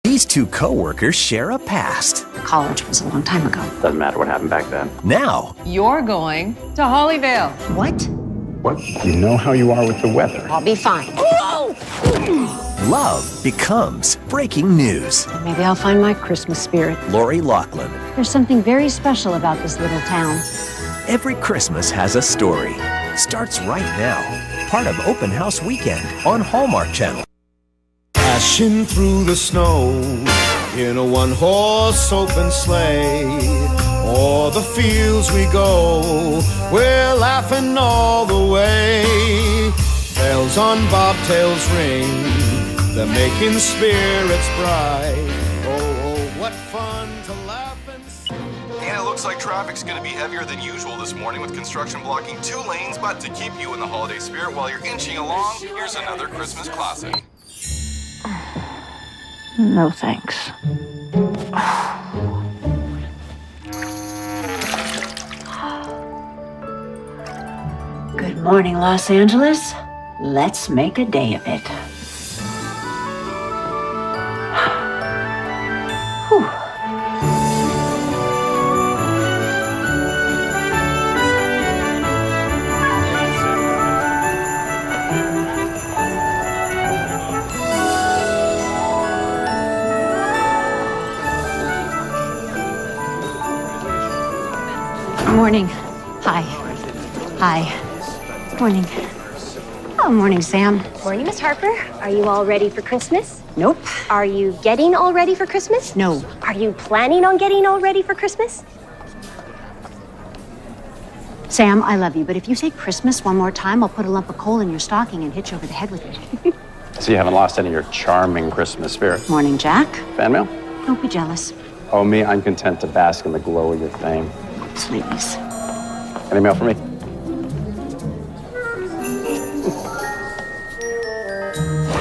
These two co-workers share a past. College was a long time ago. Doesn't matter what happened back then. Now, You're going to Hollyvale. What? What? You know how you are with the weather. I'll be fine. love becomes breaking news. Maybe I'll find my Christmas spirit. Lori Loughlin. There's something very special about this little town. Every Christmas has a story. Starts right now. Part of Open House Weekend on Hallmark Channel. Dashing through the snow in a one-horse open sleigh. O'er the fields we go, we're laughing all the way. Bells on bobtails ring, they're making spirits bright. Oh, what fun to laugh and sing. And it looks like traffic's going to be heavier than usual this morning with construction blocking 2 lanes. But to keep you in the holiday spirit while you're inching along, here's another Christmas classic. No thanks. Good morning, Los Angeles. Let's make a day of it. Whew. Morning. Hi. Hi. Morning. Oh, morning, Sam. Morning, Miss Harper. Are you all ready for Christmas? Nope. Are you getting all ready for Christmas? No. Are you planning on getting all ready for Christmas? Sam, I love you, but if you say Christmas one more time, I'll put a lump of coal in your stocking and hit you over the head with it. So you haven't lost any of your charming Christmas spirit. Morning, Jack. Fan mail? Don't be jealous. Oh, me, I'm content to bask in the glow of your fame. Please. Any mail for me?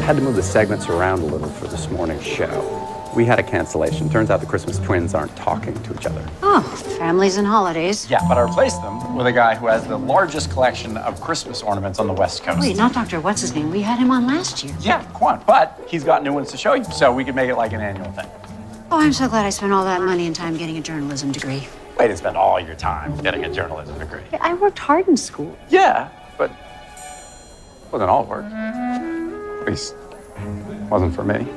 Had to move the segments around a little for this morning's show. We had a cancellation. Turns out the Christmas twins aren't talking to each other. Oh, families and holidays. Yeah, but I replaced them with a guy who has the largest collection of Christmas ornaments on the West Coast. Wait, not Dr. What's-his-name. We had him on last year. Yeah, Quan. But he's got new ones to show you, so we could make it like an annual thing. Oh, I'm so glad I spent all that money and time getting a journalism degree. Way to spend all your time getting a journalism degree. I worked hard in school. Yeah, but it wasn't all work. At least, wasn't for me.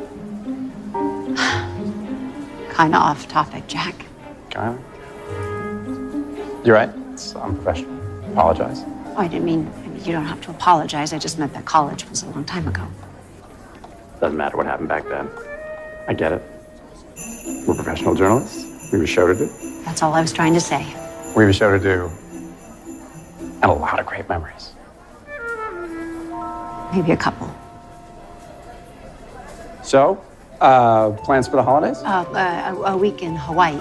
Kind of off topic, Jack. Kinda. You're right. It's unprofessional. Apologize. Oh, I didn't mean, you don't have to apologize. I just meant that college was a long time ago. Doesn't matter what happened back then. I get it. We're professional journalists. We have a show to do. That's all I was trying to say. We have a show to do and a lot of great memories. Maybe a couple. So, plans for the holidays? A week in Hawaii.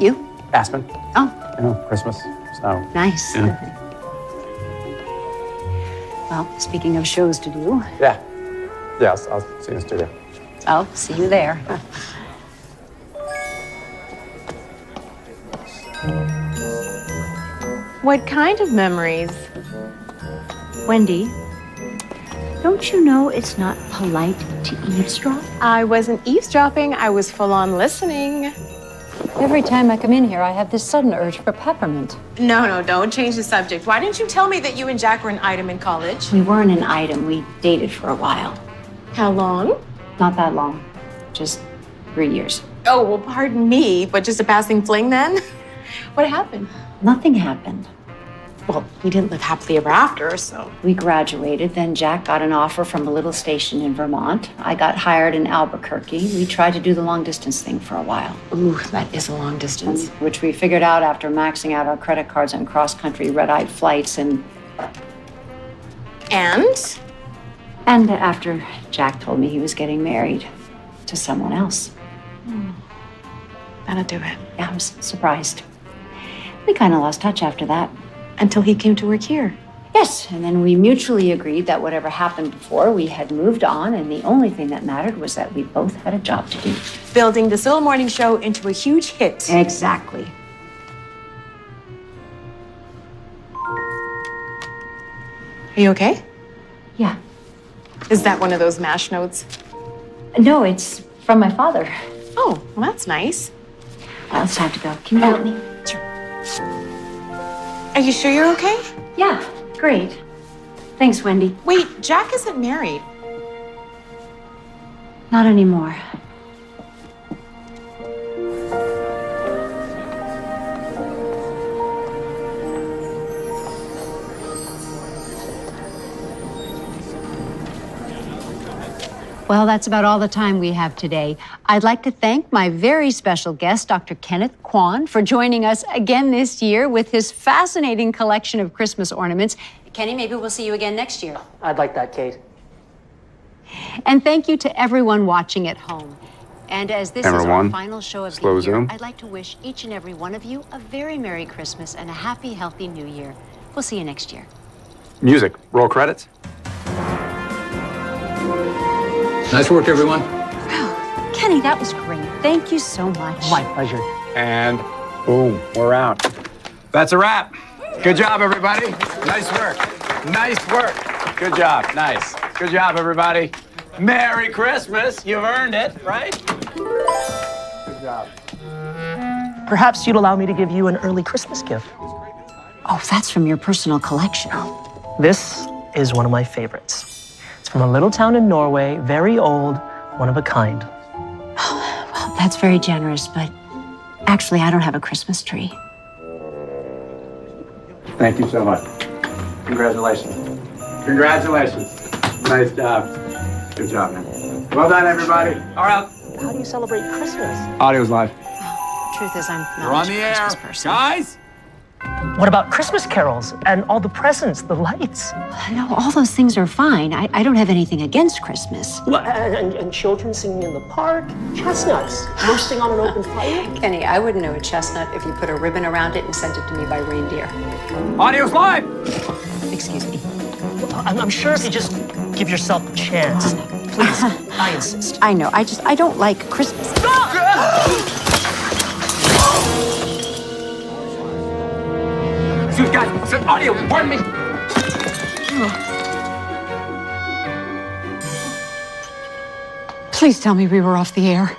You? Aspen. Oh, You know, Christmas, snow. nice. Yeah. Well, speaking of shows to do, Yeah. Yeah, I'll see you in the studio. I'll see you there. What kind of memories? Wendy, don't you know it's not polite to eavesdrop? I wasn't eavesdropping. I was full-on listening. Every time I come in here, I have this sudden urge for peppermint. No, don't change the subject. Why didn't you tell me that you and Jack were an item in college? We weren't an item. We dated for a while. How long? Not that long. Just 3 years. Oh, well, pardon me, but just a passing fling then? What happened? Nothing happened. Well, we didn't live happily ever after, so. We graduated, then Jack got an offer from a little station in Vermont. I got hired in Albuquerque. We tried to do the long-distance thing for a while. Ooh, that is a long distance. Which we figured out after maxing out our credit cards on cross-country red-eyed flights and after Jack told me he was getting married to someone else. That'll do it. Yeah, I was surprised. We kind of lost touch after that. Until he came to work here. Yes, and then we mutually agreed that whatever happened before, we had moved on, and the only thing that mattered was that we both had a job to do. Building this little morning show into a huge hit. Exactly. Are you okay? Yeah. Is that one of those MASH notes? No, it's From my father. Oh, well, that's nice. Well, it's time to go. Can you help me? Are you sure you're okay? Yeah, great. Thanks, Wendy. Wait, Jack isn't married. Not anymore. Well, that's about all the time we have today. I'd like to thank my very special guest, Dr. Kenneth Kwan, for joining us again this year with his fascinating collection of Christmas ornaments. Kenny, maybe we'll see you again next year. I'd like that, Kate. And thank you to everyone watching at home. And as this is our final show of the year, zoom. I'd like to wish each and every one of you a very Merry Christmas and a happy, healthy New Year. We'll see you next year. Music. Roll credits. Nice work, everyone. Wow, Kenny, that was great. Thank you so much. My pleasure. And boom, we're out. That's a wrap. Good job, everybody. Nice work. Nice work. Good job. Nice. Good job, everybody. Merry Christmas. You've earned it, right? Good job. Perhaps you'd allow me to give you an early Christmas gift. Oh, that's from your personal collection. This is one of my favorites. It's from a little town in Norway, very old, one of a kind. Well, that's very generous, but actually, I don't have a Christmas tree. Thank you so much. Congratulations. Congratulations. Nice job. Good job, man. Well done, everybody. All right. How do you celebrate Christmas? Audio's live. Truth is, I'm not We're on much the of a air. Christmas person. Guys? What about Christmas carols and all the presents, the lights? No, all those things are fine. I don't have anything against Christmas. And children singing in the park, chestnuts roasting on an open fire. Kenny, I wouldn't know a chestnut if you put a ribbon around it and sent it to me by reindeer. Audio's live. Excuse me. I'm sure if you just give yourself a chance. Please, I insist. I know. I don't like Christmas. Guys, audio, pardon me. Please tell me we were off the air.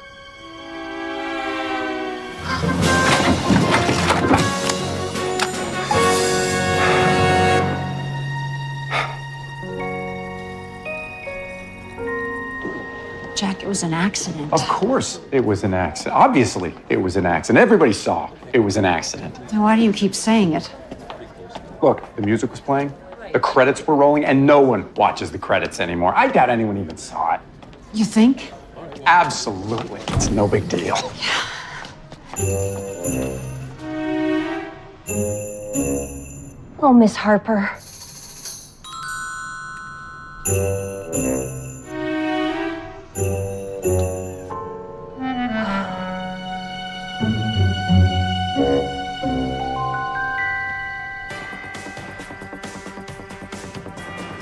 Jack, it was an accident. Of course it was an accident. Obviously it was an accident. Everybody saw it was an accident. Then why do you keep saying it? Look, the music was playing, the credits were rolling, and no one watches the credits anymore. I doubt anyone even saw it. You think? Absolutely. It's no big deal. Oh, Miss Harper.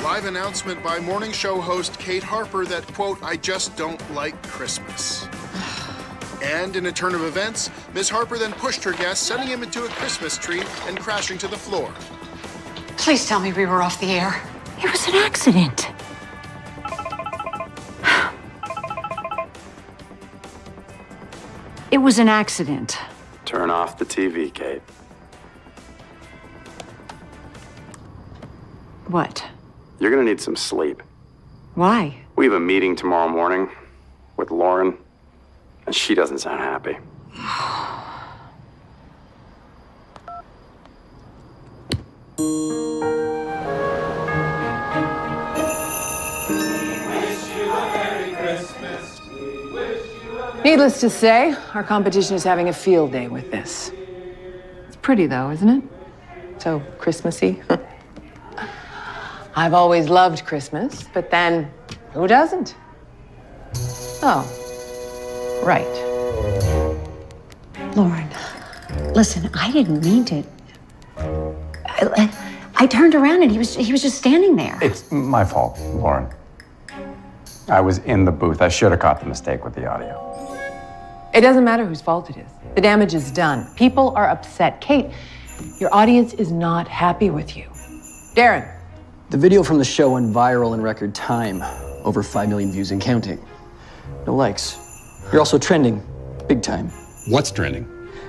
Live announcement by morning show host Kate Harper that, quote, I just don't like Christmas. And in a turn of events, Ms. Harper then pushed her guest, sending him into a Christmas tree and crashing to the floor. Please tell me we were off the air. It was an accident. It was an accident. Turn off the TV, Kate. What? You're gonna need some sleep. Why? We have a meeting tomorrow morning with Lauren, and she doesn't sound happy. Needless to say, our competition is having a field day with this. It's pretty, though, isn't it? So Christmassy. I've always loved Christmas, but then who doesn't? Oh, right. Lauren, listen, I didn't mean to. I turned around and he was just standing there. It's my fault, Lauren. I was in the booth. I should have caught the mistake with the audio. It doesn't matter whose fault it is. The damage is done. People are upset. Kate, your audience is not happy with you. Darren. The video from the show went viral in record time. Over 5 million views and counting. No likes. You're also trending, big time. What's trending?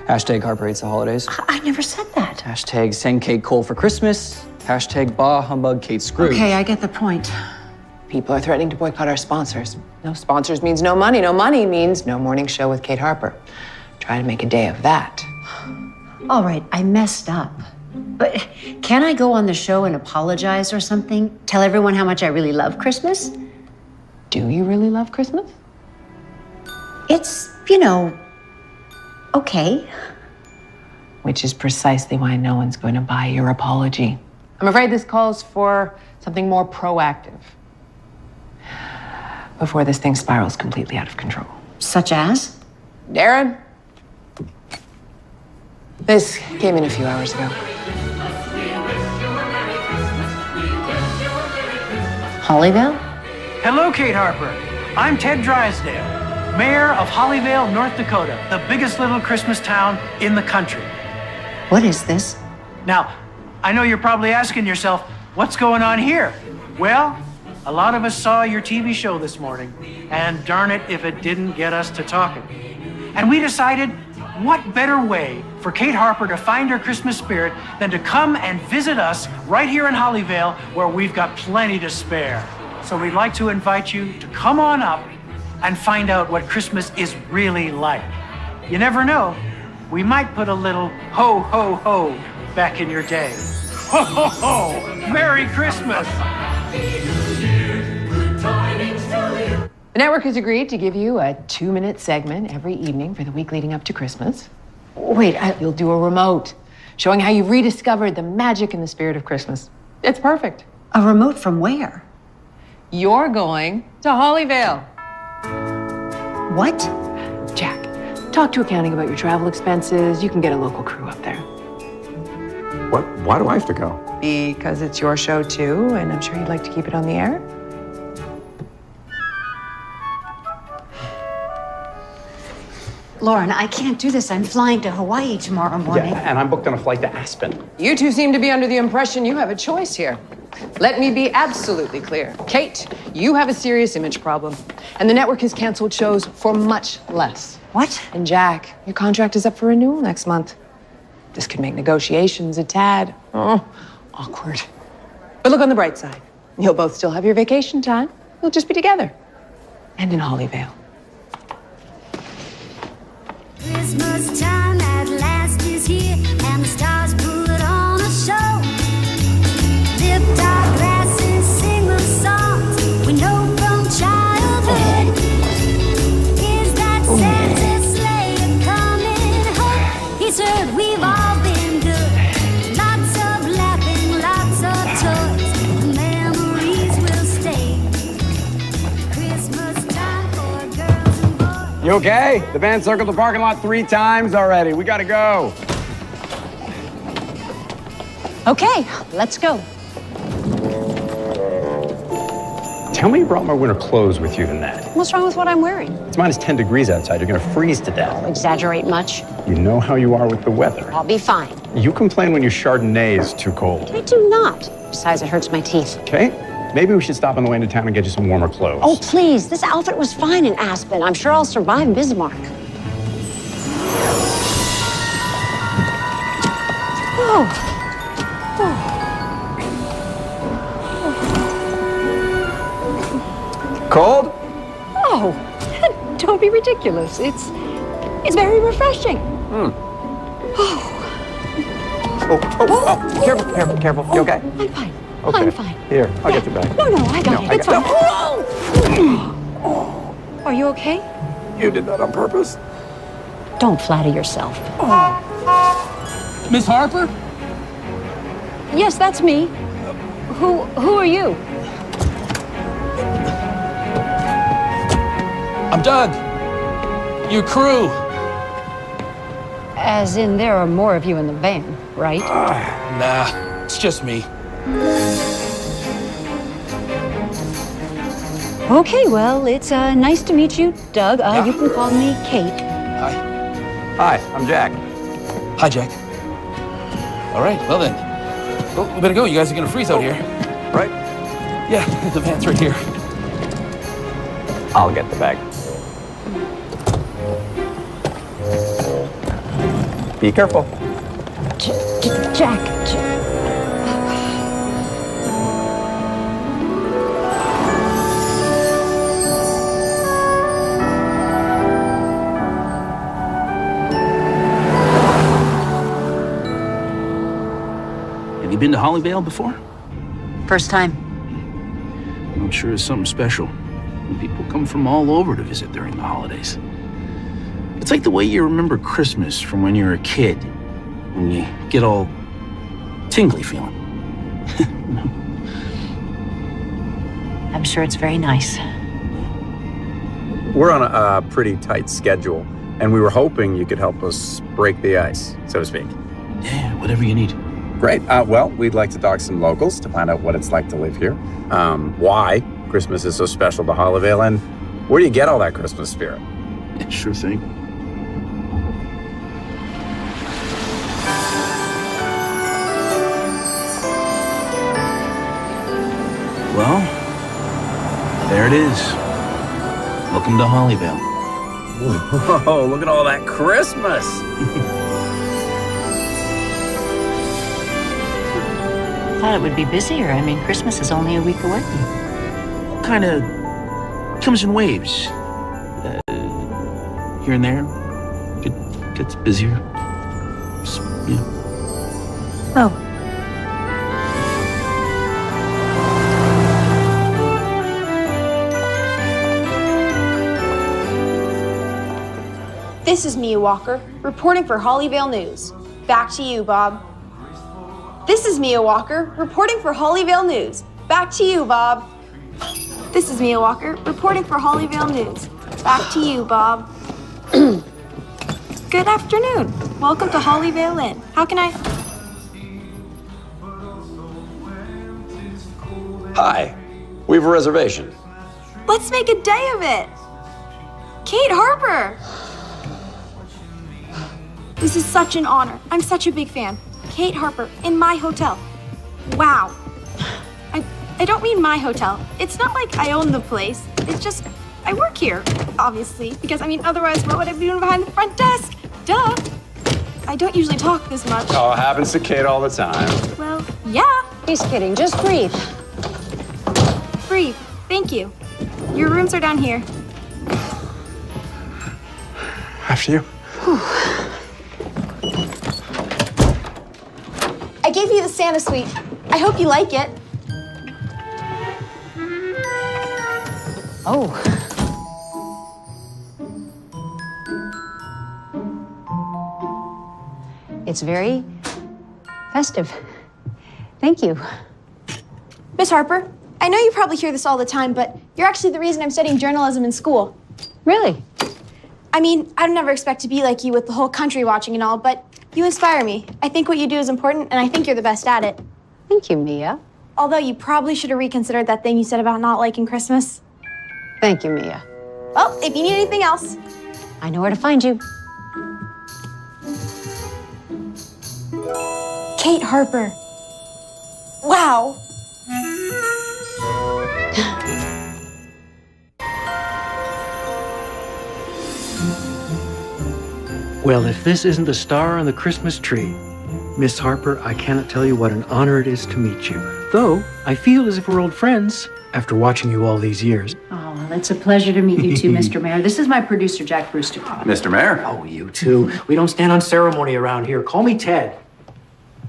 Hashtag Harper hates the holidays. I never said that. Hashtag send Kate Cole for Christmas. Hashtag bah humbug Kate Scrooge. Okay, I get the point. People are threatening to boycott our sponsors. No sponsors means no money. No money means no morning show with Kate Harper. Try to make a day of that. All right, I messed up. But can I go on the show and apologize or something? Tell everyone how much I really love Christmas? Do you really love Christmas? It's, okay. Which is precisely why no one's going to buy your apology. I'm afraid this calls for something more proactive before this thing spirals completely out of control. Such as? Darren? This came in a few hours ago. Hollyville? Hello, Kate Harper. I'm Ted Drysdale, mayor of Hollyvale, North Dakota, the biggest little Christmas town in the country. What is this? Now, I know you're probably asking yourself, what's going on here? Well, a lot of us saw your TV show this morning, and darn it if it didn't get us to talking. And we decided, what better way for Kate Harper to find her Christmas spirit than to come and visit us right here in Hollyvale, where we've got plenty to spare. So we'd like to invite you to come on up and find out what Christmas is really like. You never know, we might put a little ho, ho, ho back in your day. Ho, ho, ho! Merry Christmas! The network has agreed to give you a 2-minute segment every evening for the week leading up to Christmas. Wait, You'll do a remote showing how you've rediscovered the magic and the spirit of Christmas. It's perfect. A remote from where? You're going to Hollyvale. What? Jack, talk to accounting about your travel expenses. You can get a local crew up there. What? Why do I have to go? Because it's your show too, and I'm sure you'd like to keep it on the air. Lauren, I can't do this. I'm flying to Hawaii tomorrow morning. Yeah, and I'm booked on a flight to Aspen. You two seem to be under the impression you have a choice here. Let me be absolutely clear. Kate, you have a serious image problem, and the network has canceled shows for much less. What? And Jack, your contract is up for renewal next month. This could make negotiations a tad awkward. But look on the bright side. You'll both still have your vacation time. You'll just be together. And in Hollyvale. Christmas time at last is here, and the stars put on a show. Lift our glasses, sing the songs we know from childhood. Is that Santa's sleigh coming home? He's heard we've all been good. Lots of laughing, lots of toys. Memories will stay. Christmas time for girls and boys. You okay? The van circled the parking lot 3 times already. We gotta go. Okay, let's go. Tell me you brought my winter clothes with you tonight. What's wrong with what I'm wearing? It's minus 10 degrees outside. You're gonna freeze to death. Exaggerate much? You know how you are with the weather. I'll be fine. You complain when your Chardonnay is too cold. I do not. Besides, it hurts my teeth. Okay? Maybe we should stop on the way into town and get you some warmer clothes. Oh, please. This outfit was fine in Aspen. I'm sure I'll survive Bismarck. Oh. Cold? Oh, don't be ridiculous. It's very refreshing. Careful. You okay? I'm fine. Okay. I'm fine. Here, I'll get you back. No, I got it. It's fine. Are you okay? You did that on purpose. Don't flatter yourself. Miss Harper? Yes, that's me. Who are you? I'm Doug. Your crew. As in, there are more of you in the van, right? Nah, it's just me. Okay, well, it's nice to meet you, Doug. You can call me Kate. Hi, I'm Jack. Hi, Jack. All right, well then. Well, we better go. You guys are gonna freeze out here. Right? Yeah, the van's right here. I'll get the bag. Be careful. Jack. Have you been to Hollyvale before? First time. I'm sure it's something special. People come from all over to visit during the holidays. It's like the way you remember Christmas from when you were a kid, when you get all tingly feeling. I'm sure it's very nice. We're on a pretty tight schedule, and we were hoping you could help us break the ice, so to speak. Yeah, whatever you need. Great. Well, we'd like to talk to some locals to find out what it's like to live here, why Christmas is so special to Hollyvale, and where do you get all that Christmas spirit? Yeah, sure thing. Well, there it is. Welcome to Hollyvale. Whoa, look at all that Christmas. Thought it would be busier. I mean, Christmas is only a week away. Kind of comes in waves. Here and there. It gets busier. Just, Oh. This is Mia Walker, reporting for Hollyvale News. Back to you, Bob. This is Mia Walker, reporting for Hollyvale News. Back to you, Bob. This is Mia Walker, reporting for Hollyvale News. Back to you, Bob. Good afternoon. Welcome to Hollyvale Inn. How can I... Hi, we have a reservation. Let's make a day of it. Kate Harper. This is such an honor. I'm such a big fan. Kate Harper in my hotel. Wow. I don't mean my hotel. It's not like I own the place. It's just, I work here, obviously, because otherwise what would I be doing behind the front desk? Duh. I don't usually talk this much. Oh, it happens to Kate all the time. Well, yeah. He's kidding. Just breathe. Breathe. Thank you. Your rooms are down here. After you. I gave you the Santa suite. I hope you like it. Oh. It's very festive. Thank you. Miss Harper, I know you probably hear this all the time, but you're actually the reason I'm studying journalism in school. Really? I'd never expect to be like you with the whole country watching and all, but you inspire me. I think what you do is important, and I think you're the best at it. Thank you, Mia. Although you probably should have reconsidered that thing you said about not liking Christmas. Thank you, Mia. Well, if you need anything else. I know where to find you. Kate Harper. Wow. Well, if this isn't the star on the Christmas tree, Miss Harper, I cannot tell you what an honor it is to meet you. Though, I feel as if we're old friends after watching you all these years. Oh, well, it's a pleasure to meet you too, Mr. Mayor. This is my producer, Jack Brewster. Mr. Mayor. Oh, you too. We don't stand on ceremony around here. Call me Ted.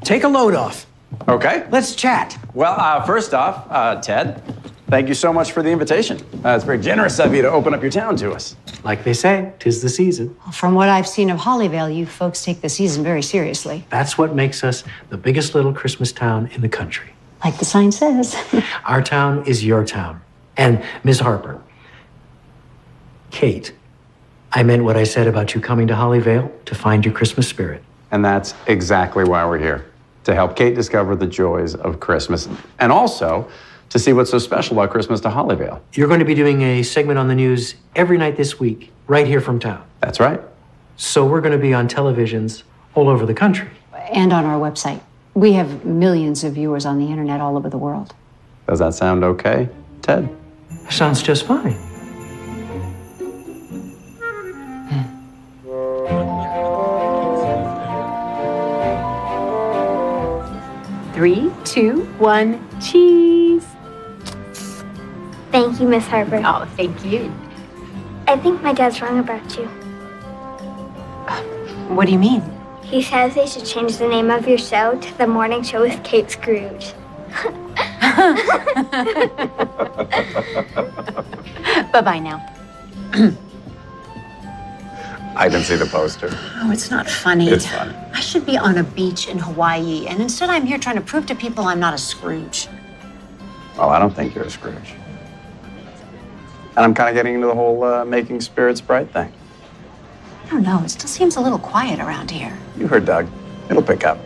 Take a load off. Okay. Let's chat. Well, first off, Ted, thank you so much for the invitation. It's very generous of you to open up your town to us. Like they say, 'tis the season. From what I've seen of Hollyvale, you folks take the season very seriously. That's what makes us the biggest little Christmas town in the country. Like the sign says. Our town is your town. And Miss Harper, Kate, I meant what I said about you coming to Hollyvale to find your Christmas spirit. And that's exactly why we're here, to help Kate discover the joys of Christmas, and also to see what's so special about Christmas to Hollyvale. You're going to be doing a segment on the news every night this week, right here from town. That's right. So we're going to be on televisions all over the country. And on our website. We have millions of viewers on the internet all over the world. Does that sound okay, Ted? Sounds just fine. 3, 2, 1, cheese. Thank you, Miss Harper. Oh, thank you. I think my dad's wrong about you. What do you mean? He says they should change the name of your show to The Morning Show with Kate Scrooge. Bye-bye now. I can see the poster. Oh, it's not funny. It's funny. I should be on a beach in Hawaii, and instead I'm here trying to prove to people I'm not a Scrooge. Well, I don't think you're a Scrooge. And I'm kind of getting into the whole making spirits bright thing. I don't know. It still seems a little quiet around here. You heard Doug. It'll pick up.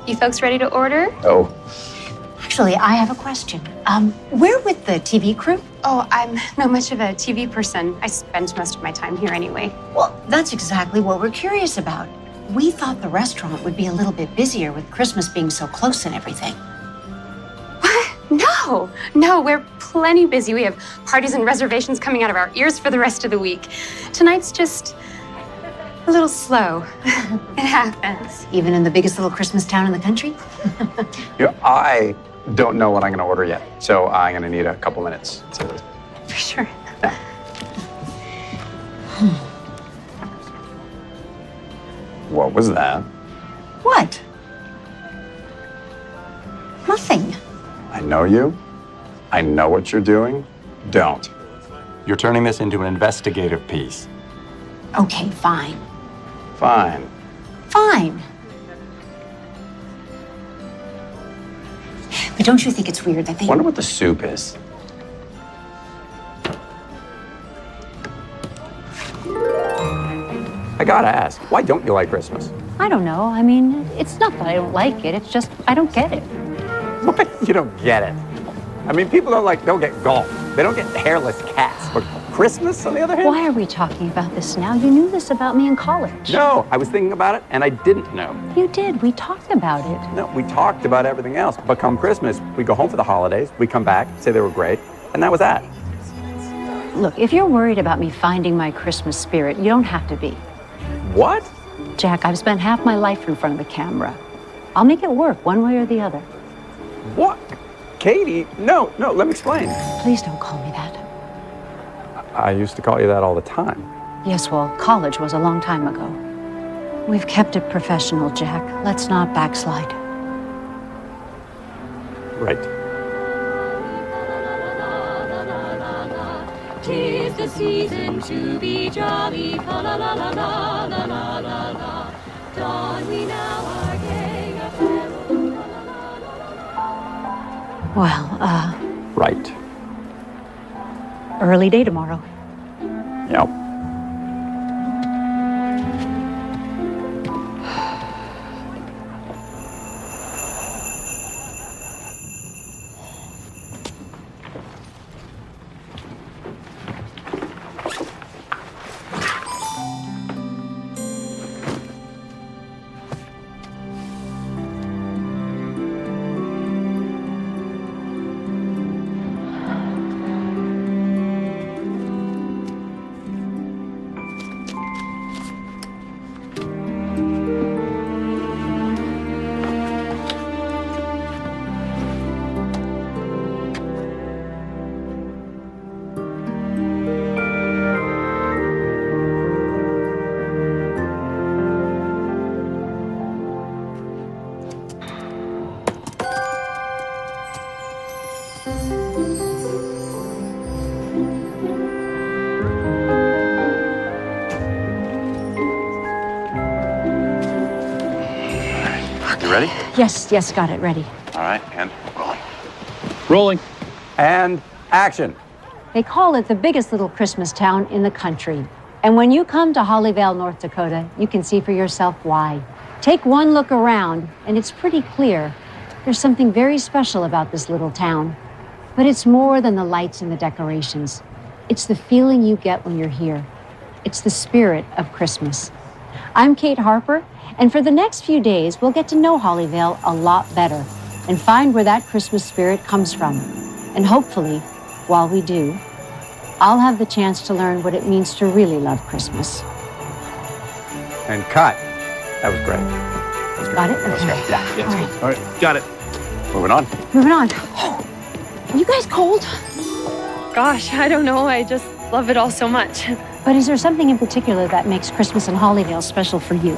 You folks ready to order? Oh. Actually, I have a question. We're with the TV crew. Oh, I'm not much of a TV person. I spend most of my time here anyway. Well, that's exactly what we're curious about. We thought the restaurant would be a little bit busier with Christmas being so close and everything. No, we're plenty busy. We have parties and reservations coming out of our ears for the rest of the week. Tonight's just a little slow. It happens. Even in the biggest little Christmas town in the country? I don't know what I'm going to order yet, so I'm going to need a couple minutes to... For sure. What was that? What? Nothing. I know you. I know what you're doing. Don't. You're turning this into an investigative piece. Okay, fine. Fine. Fine. But don't you think it's weird that they... Wonder what the soup is. I gotta ask, why don't you like Christmas? I don't know. I mean, it's not that I don't like it. It's just I don't get it. What? You don't get it. I mean, people don't get golf. They don't get hairless cats. But Christmas, on the other hand? Why are we talking about this now? You knew this about me in college. No, I was thinking about it, and I didn't know. You did. We talked about it. No, we talked about everything else. But come Christmas, we go home for the holidays, we come back, say they were great, and that was that. Look, if you're worried about me finding my Christmas spirit, you don't have to be. What? Jack, I've spent half my life in front of the camera. I'll make it work one way or the other. What? Katie, no, let me explain. Please don't call me that. I used to call you that all the time. Yes, well, college was a long time ago. We've kept it professional, Jack. Let's not backslide. Right. 'Tis the season to be jolly, fa la la la la la la la la. Dawn we now are gay, a farewell, Well, Right. early day tomorrow. Yep. You ready? Yes, got it ready. All right, and rolling. Rolling. And action. They call it the biggest little Christmas town in the country. And when you come to Hollyvale, North Dakota, you can see for yourself why. Take one look around, and it's pretty clear. There's something very special about this little town. But it's more than the lights and the decorations. It's the feeling you get when you're here. It's the spirit of Christmas. I'm Kate Harper, and for the next few days, we'll get to know Hollyvale a lot better and find where that Christmas spirit comes from. And hopefully, while we do, I'll have the chance to learn what it means to really love Christmas. And cut. That was great. That was great. Got it? That was Okay. great. Yeah. All right. All right, got it. Moving on. Moving on. Oh, are you guys cold? Gosh, I don't know. I just love it all so much. But is there something in particular that makes Christmas in Hollyvale special for you?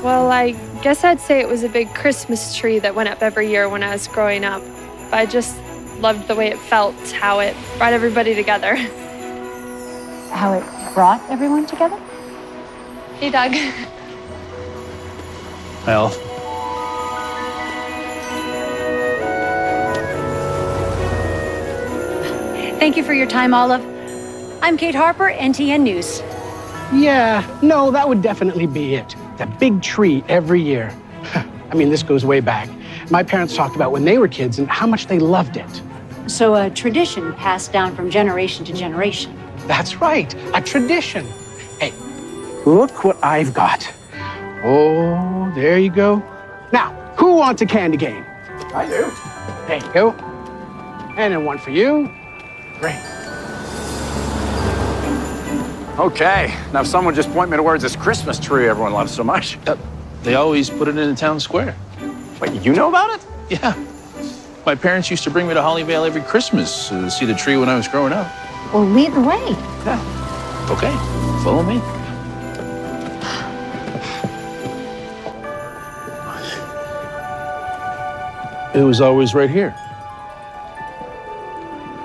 Well, I guess I'd say it was a big Christmas tree that went up every year when I was growing up. I just loved the way it felt, how it brought everybody together. How it brought everyone together? Hey, Doug. Well, Thank you for your time, Olive. I'm Kate Harper, NTN News. Yeah, no, that would definitely be it. That big tree every year. I mean, this goes way back. My parents talked about when they were kids and how much they loved it. So a tradition passed down from generation to generation. That's right, a tradition. Hey, look what I've got. Oh, there you go. Now, who wants a candy cane? I do. There you go. And then one for you. Great. Okay, now someone just point me towards this Christmas tree everyone loves so much. they always put it in the town square. Wait, you know about it? Yeah. My parents used to bring me to Hollyvale every Christmas to see the tree when I was growing up. Well, lead the way. Yeah. Okay, follow me. It was always right here.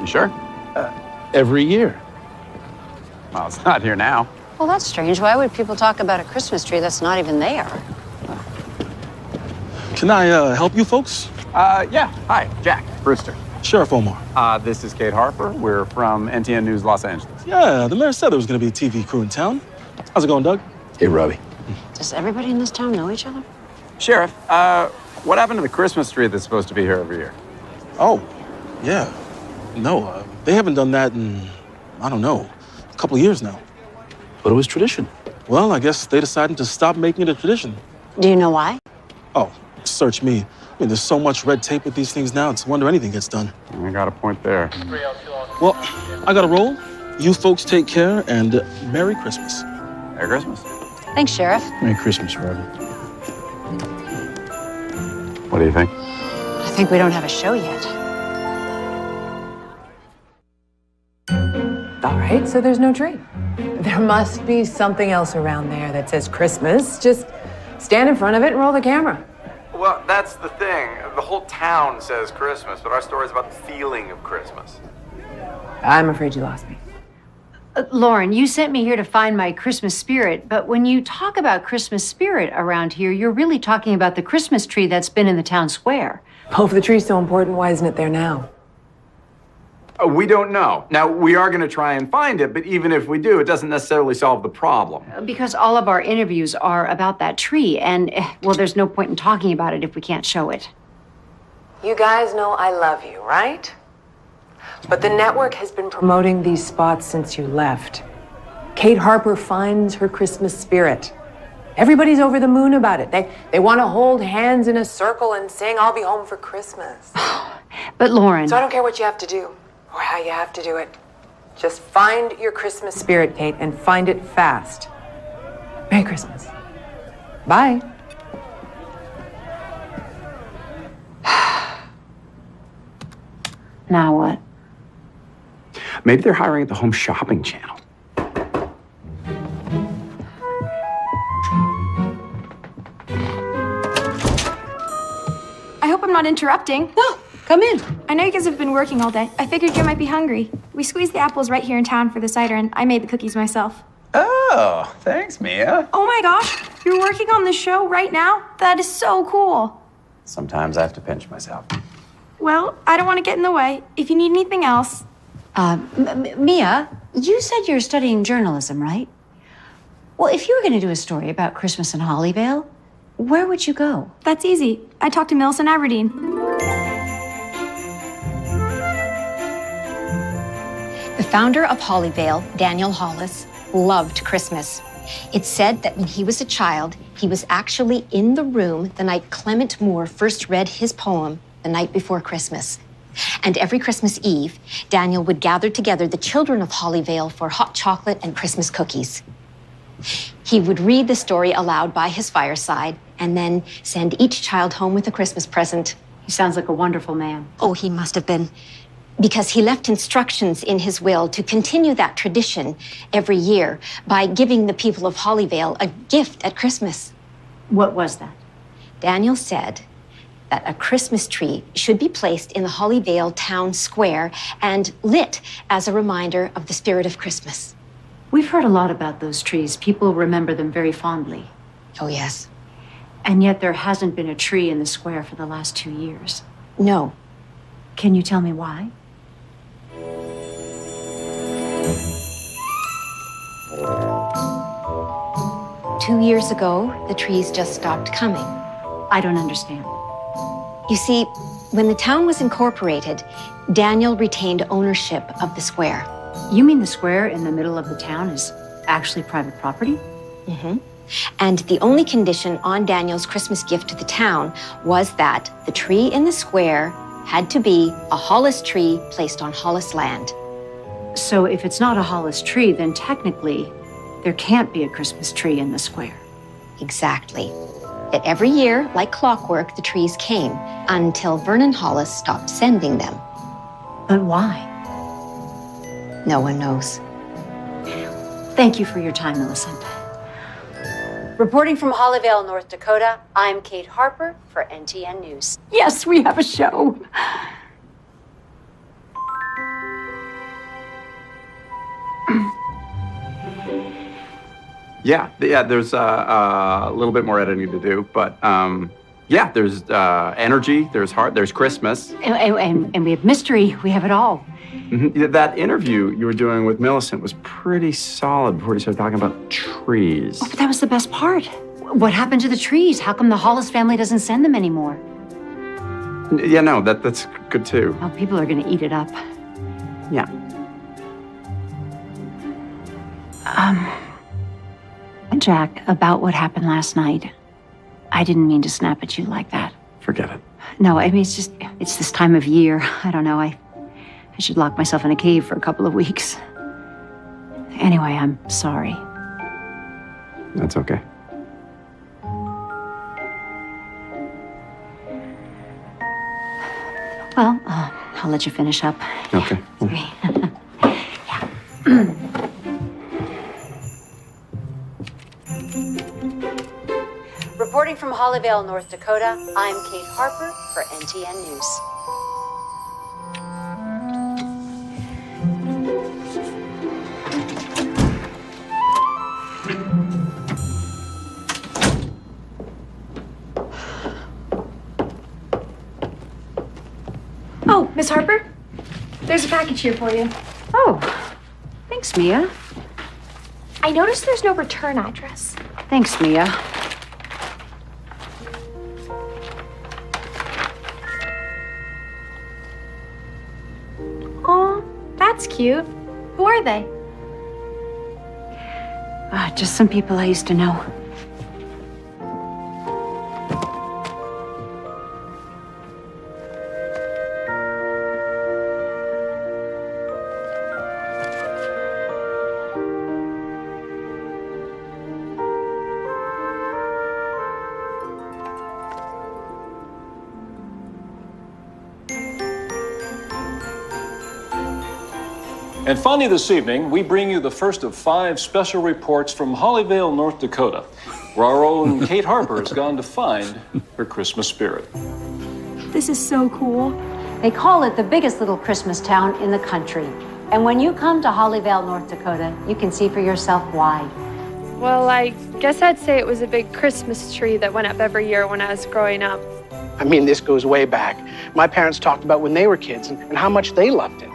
You sure? Every year. Well, it's not here now. Well, that's strange. Why would people talk about a Christmas tree that's not even there? Can I help you folks? Yeah. Hi, Jack Brewster. Sheriff Omar. This is Kate Harper. We're from NTN News Los Angeles. Yeah, the mayor said there was going to be a TV crew in town. How's it going, Doug? Hey, Robbie. Does everybody in this town know each other? Sheriff, what happened to the Christmas tree that's supposed to be here every year? Oh, yeah. No, they haven't done that in, I don't know, a couple of years now. But it was tradition. Well, I guess they decided to stop making it a tradition. Do you know why? Oh, search me. I mean, there's so much red tape with these things now, it's a wonder anything gets done. I got a point there. Well, I got to roll. You folks take care, and Merry Christmas. Merry Christmas. Thanks, Sheriff. Merry Christmas, Robbie. What do you think? I think we don't have a show yet. All right, so there's no tree. There must be something else around there that says Christmas. Just stand in front of it and roll the camera. Well, that's the thing. The whole town says Christmas, but our story is about the feeling of Christmas. I'm afraid you lost me. Lauren, you sent me here to find my Christmas spirit, but when you talk about Christmas spirit around here, you're really talking about the Christmas tree that's been in the town square. Oh, if the tree's so important, why isn't it there now? We don't know. Now, we are going to try and find it, but even if we do, it doesn't necessarily solve the problem. Because all of our interviews are about that tree, and, well, there's no point in talking about it if we can't show it. You guys know I love you, right? But the network has been promoting these spots since you left. Kate Harper finds her Christmas spirit. Everybody's over the moon about it. They want to hold hands in a circle and sing, "I'll be home for Christmas." But Lauren... So I don't care what you have to do or how you have to do it. Just find your Christmas spirit, Kate, and find it fast. Merry Christmas. Bye. Now what? Maybe they're hiring at the Home Shopping Channel. I hope I'm not interrupting. No, come in. I know you guys have been working all day. I figured you might be hungry. We squeezed the apples right here in town for the cider, and I made the cookies myself. Oh, thanks, Mia. Oh my gosh, you're working on the show right now? That is so cool. Sometimes I have to pinch myself. Well, I don't want to get in the way. If you need anything else. Mia, you said you're studying journalism, right? Well, if you were going to do a story about Christmas in Hollyvale, where would you go? That's easy. I talked to Millicent Aberdeen. The founder of Hollyvale, Daniel Hollis, loved Christmas. It's said that when he was a child, he was actually in the room the night Clement Moore first read his poem, The Night Before Christmas. And every Christmas Eve, Daniel would gather together the children of Hollyvale for hot chocolate and Christmas cookies. He would read the story aloud by his fireside and then send each child home with a Christmas present He sounds like a wonderful man. Oh, he must have been. Because he left instructions in his will to continue that tradition every year by giving the people of Hollyvale a gift at Christmas. What was that? Daniel said that a Christmas tree should be placed in the Hollyvale town square and lit as a reminder of the spirit of Christmas. We've heard a lot about those trees. People remember them very fondly. Oh, yes. And yet there hasn't been a tree in the square for the last 2 years. No. Can you tell me why? Two years ago, the trees just stopped coming. I don't understand. You see, when the town was incorporated, Daniel retained ownership of the square. You mean the square in the middle of the town is actually private property? Mm-hmm. And the only condition on Daniel's Christmas gift to the town was that the tree in the square had to be a Hollis tree placed on Hollis land. So if it's not a Hollis tree, then technically there can't be a Christmas tree in the square. Exactly. Yet every year, like clockwork, the trees came until Vernon Hollis stopped sending them. But why? No one knows. Thank you for your time, Millicent. Reporting from Hollyvale, North Dakota, I'm Kate Harper for NTN News. Yes, we have a show. Yeah, there's a little bit more editing to do, but yeah, there's energy, there's heart, there's Christmas. And we have mystery. We have it all. Mm-hmm. That interview you were doing with Millicent was pretty solid before you started talking about trees. Oh, but that was the best part. What happened to the trees? How come the Hollis family doesn't send them anymore? Yeah, no, that's good too. Oh, people are going to eat it up. Yeah. Jack, about what happened last night. I didn't mean to snap at you like that. Forget it. No, I mean, it's this time of year. I don't know. I should lock myself in a cave for a couple of weeks. Anyway, I'm sorry. That's okay. Well, I'll let you finish up. Okay. Yeah. Reporting from Hollyvale, North Dakota, I'm Kate Harper for NTN News. Oh, Miss Harper, there's a package here for you. Oh, thanks, Mia. I noticed there's no return address. Thanks, Mia. Oh, that's cute. Who are they? Just some people I used to know. And finally this evening, we bring you the first of 5 special reports from Hollyvale, North Dakota, where our own Kate Harper has gone to find her Christmas spirit. This is so cool. They call it the biggest little Christmas town in the country. And when you come to Hollyvale, North Dakota, you can see for yourself why. Well, I guess I'd say it was a big Christmas tree that went up every year when I was growing up. I mean, this goes way back. My parents talked about when they were kids and how much they loved it.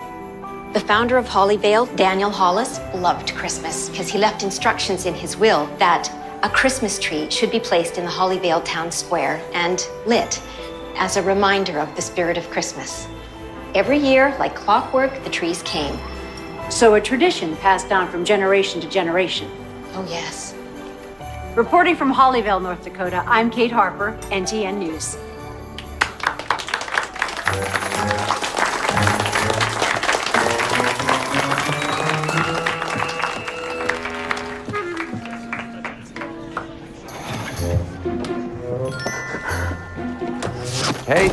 The founder of Hollyvale, Daniel Hollis, loved Christmas because he left instructions in his will that a Christmas tree should be placed in the Hollyvale town square and lit as a reminder of the spirit of Christmas. Every year, like clockwork, the trees came. So a tradition passed down from generation to generation. Oh, yes. Reporting from Hollyvale, North Dakota, I'm Kate Harper, NTN News. Hey,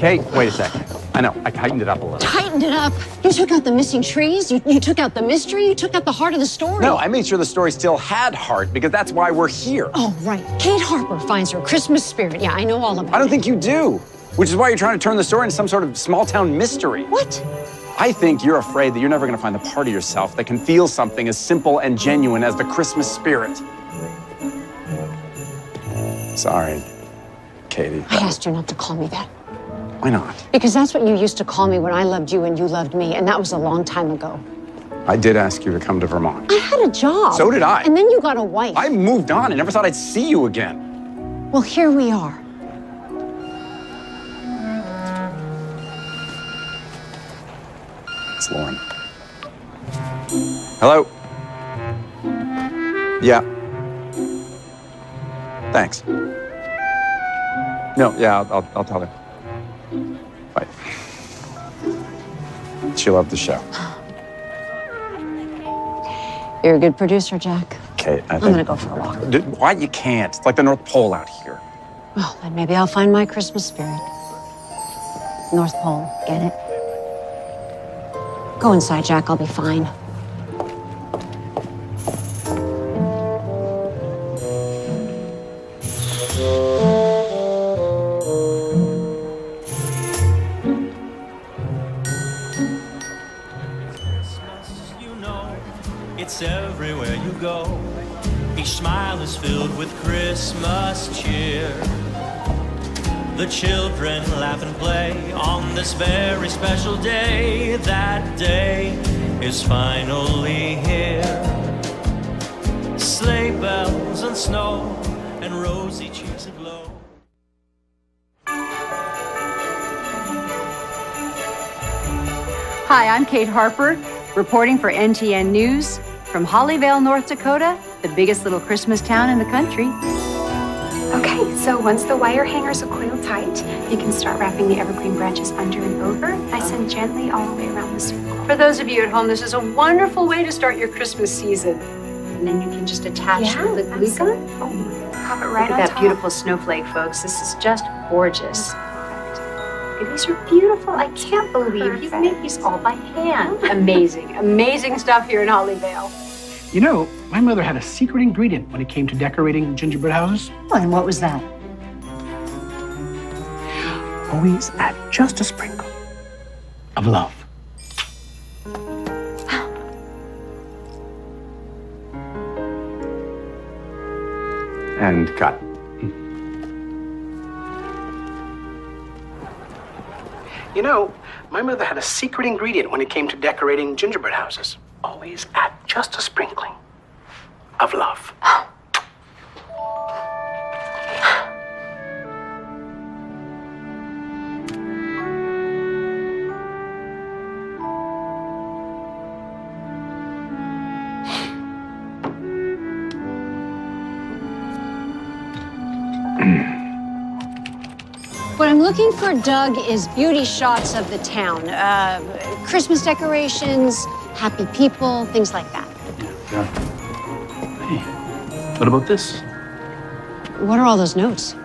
Kate, wait a second. I know, I tightened it up a little. Tightened it up? You took out the missing trees? You took out the mystery? You took out the heart of the story? No, I made sure the story still had heart because that's why we're here. Oh, right. Kate Harper finds her Christmas spirit. Yeah, I know all about it. I don't think you do, which is why you're trying to turn the story into some sort of small-town mystery. What? I think you're afraid that you're never going to find the part of yourself that can feel something as simple and genuine as the Christmas spirit. Sorry, Katie. I asked you not to call me that. Why not? Because that's what you used to call me when I loved you and you loved me, and that was a long time ago. I did ask you to come to Vermont. I had a job. So did I. And then you got a wife. I moved on and never thought I'd see you again. Well, here we are. It's Lauren. Hello? Yeah. Thanks. No, yeah, I'll tell her. Bye. She loved the show. You're a good producer, Jack. Kate, I think... I'm gonna go for a walk. Dude, why? You can't. It's like the North Pole out here. Well, then maybe I'll find my Christmas spirit. North Pole, get it? Go inside, Jack. I'll be fine. It's everywhere you go. Each smile is filled with Christmas cheer. The children laugh and play on this very special day. That day is finally here. Sleigh bells and snow and rosy cheeks aglow. Hi, I'm Kate Harper, reporting for NTN News from Hollyvale, North Dakota, the biggest little Christmas town in the country. Okay, so once the wire hangers are coiled tight, you can start wrapping the evergreen branches under and over, nice and gently all the way around the circle. For those of you at home, this is a wonderful way to start your Christmas season. And then you can just attach with the glue gun. Pop it right Look on at that top. beautiful snowflake, folks. This is just gorgeous. These are beautiful. I can't believe you've made these all by hand. Amazing, amazing stuff here in Hollyvale. You know, my mother had a secret ingredient when it came to decorating gingerbread houses. Oh, and what was that? Always add just a sprinkle of love. And cut. You know, my mother had a secret ingredient when it came to decorating gingerbread houses. Always add just a sprinkling of love. What I'm looking for, Doug, is beauty shots of the town. Christmas decorations, happy people, things like that. Yeah. Hey, what about this? What are all those notes?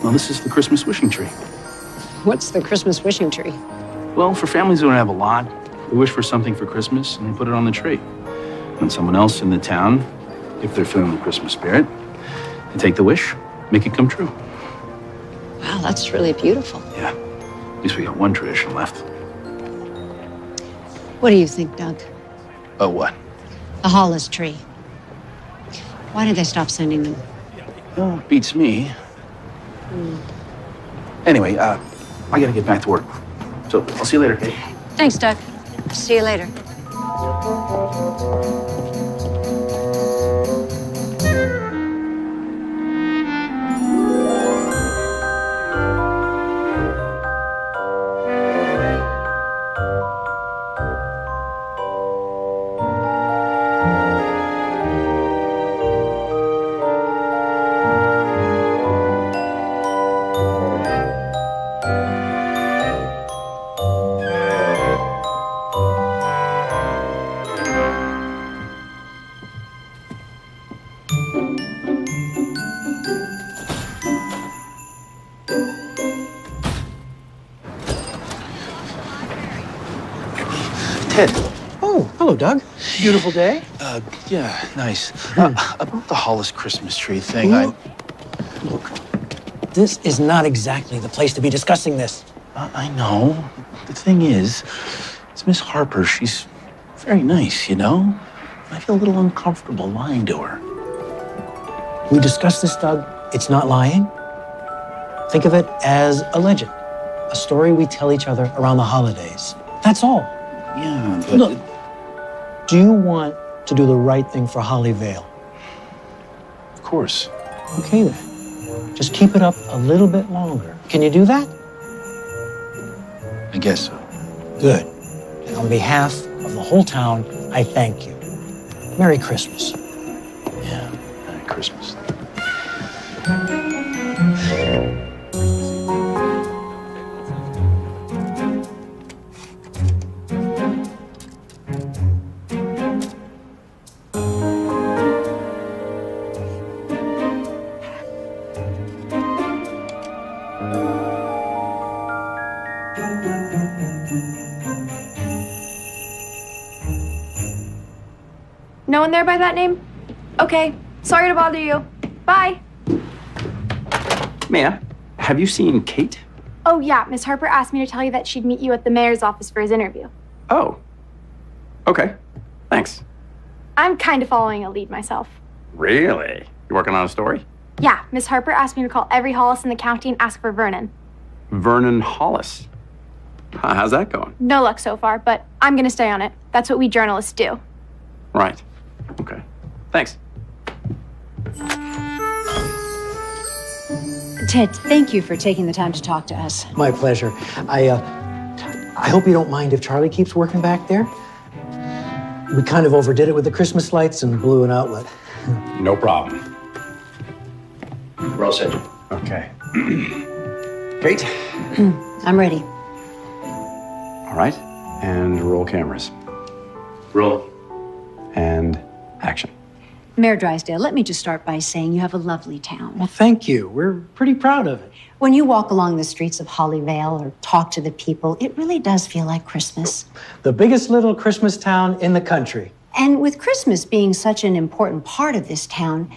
Well, this is the Christmas wishing tree. What's the Christmas wishing tree? Well, for families who don't have a lot, they wish for something for Christmas and they put it on the tree. And someone else in the town, if they're feeling the Christmas spirit, they take the wish, make it come true. Wow, that's really beautiful. Yeah, at least we got one tradition left. What do you think, Doug? Oh, what? The Hollis tree. Why did they stop sending them? Oh, beats me. Anyway, I gotta get back to work. So I'll see you later, Kate. Thanks, Doug. See you later. Ted. Oh, hello, Doug. Beautiful day. Yeah, nice. About the Hollis Christmas tree thing, Look, this is not exactly the place to be discussing this. I know. The thing is, it's Miss Harper. She's very nice, you know? I feel a little uncomfortable lying to her. We discussed this, Doug. It's not lying. Think of it as a legend, a story we tell each other around the holidays. That's all. Yeah, but... Look, do you want to do the right thing for Holly Vale? Of course. Okay, then. Just keep it up a little bit longer. Can you do that? I guess so. Good. And on behalf of the whole town, I thank you. Merry Christmas. Yeah, Merry Christmas. No one there by that name? Okay. Sorry to bother you. Bye. Mia, have you seen Kate? Oh, yeah. Miss Harper asked me to tell you that she'd meet you at the mayor's office for his interview. Oh. Okay. Thanks. I'm kind of following a lead myself. Really? You working on a story? Yeah, Miss Harper asked me to call every Hollis in the county and ask for Vernon. Vernon Hollis. How's that going? No luck so far, but I'm gonna stay on it. That's what we journalists do. Right. Okay. Thanks. Ted, thank you for taking the time to talk to us. My pleasure. I hope you don't mind if Charlie keeps working back there. We kind of overdid it with the Christmas lights and blew an outlet. No problem. We're all set. Okay. Kate? I'm ready. All right. And roll cameras. Roll. And action. Mayor Drysdale, let me just start by saying you have a lovely town. Well, thank you. We're pretty proud of it. When you walk along the streets of Hollyvale or talk to the people, it really does feel like Christmas. The biggest little Christmas town in the country. And with Christmas being such an important part of this town,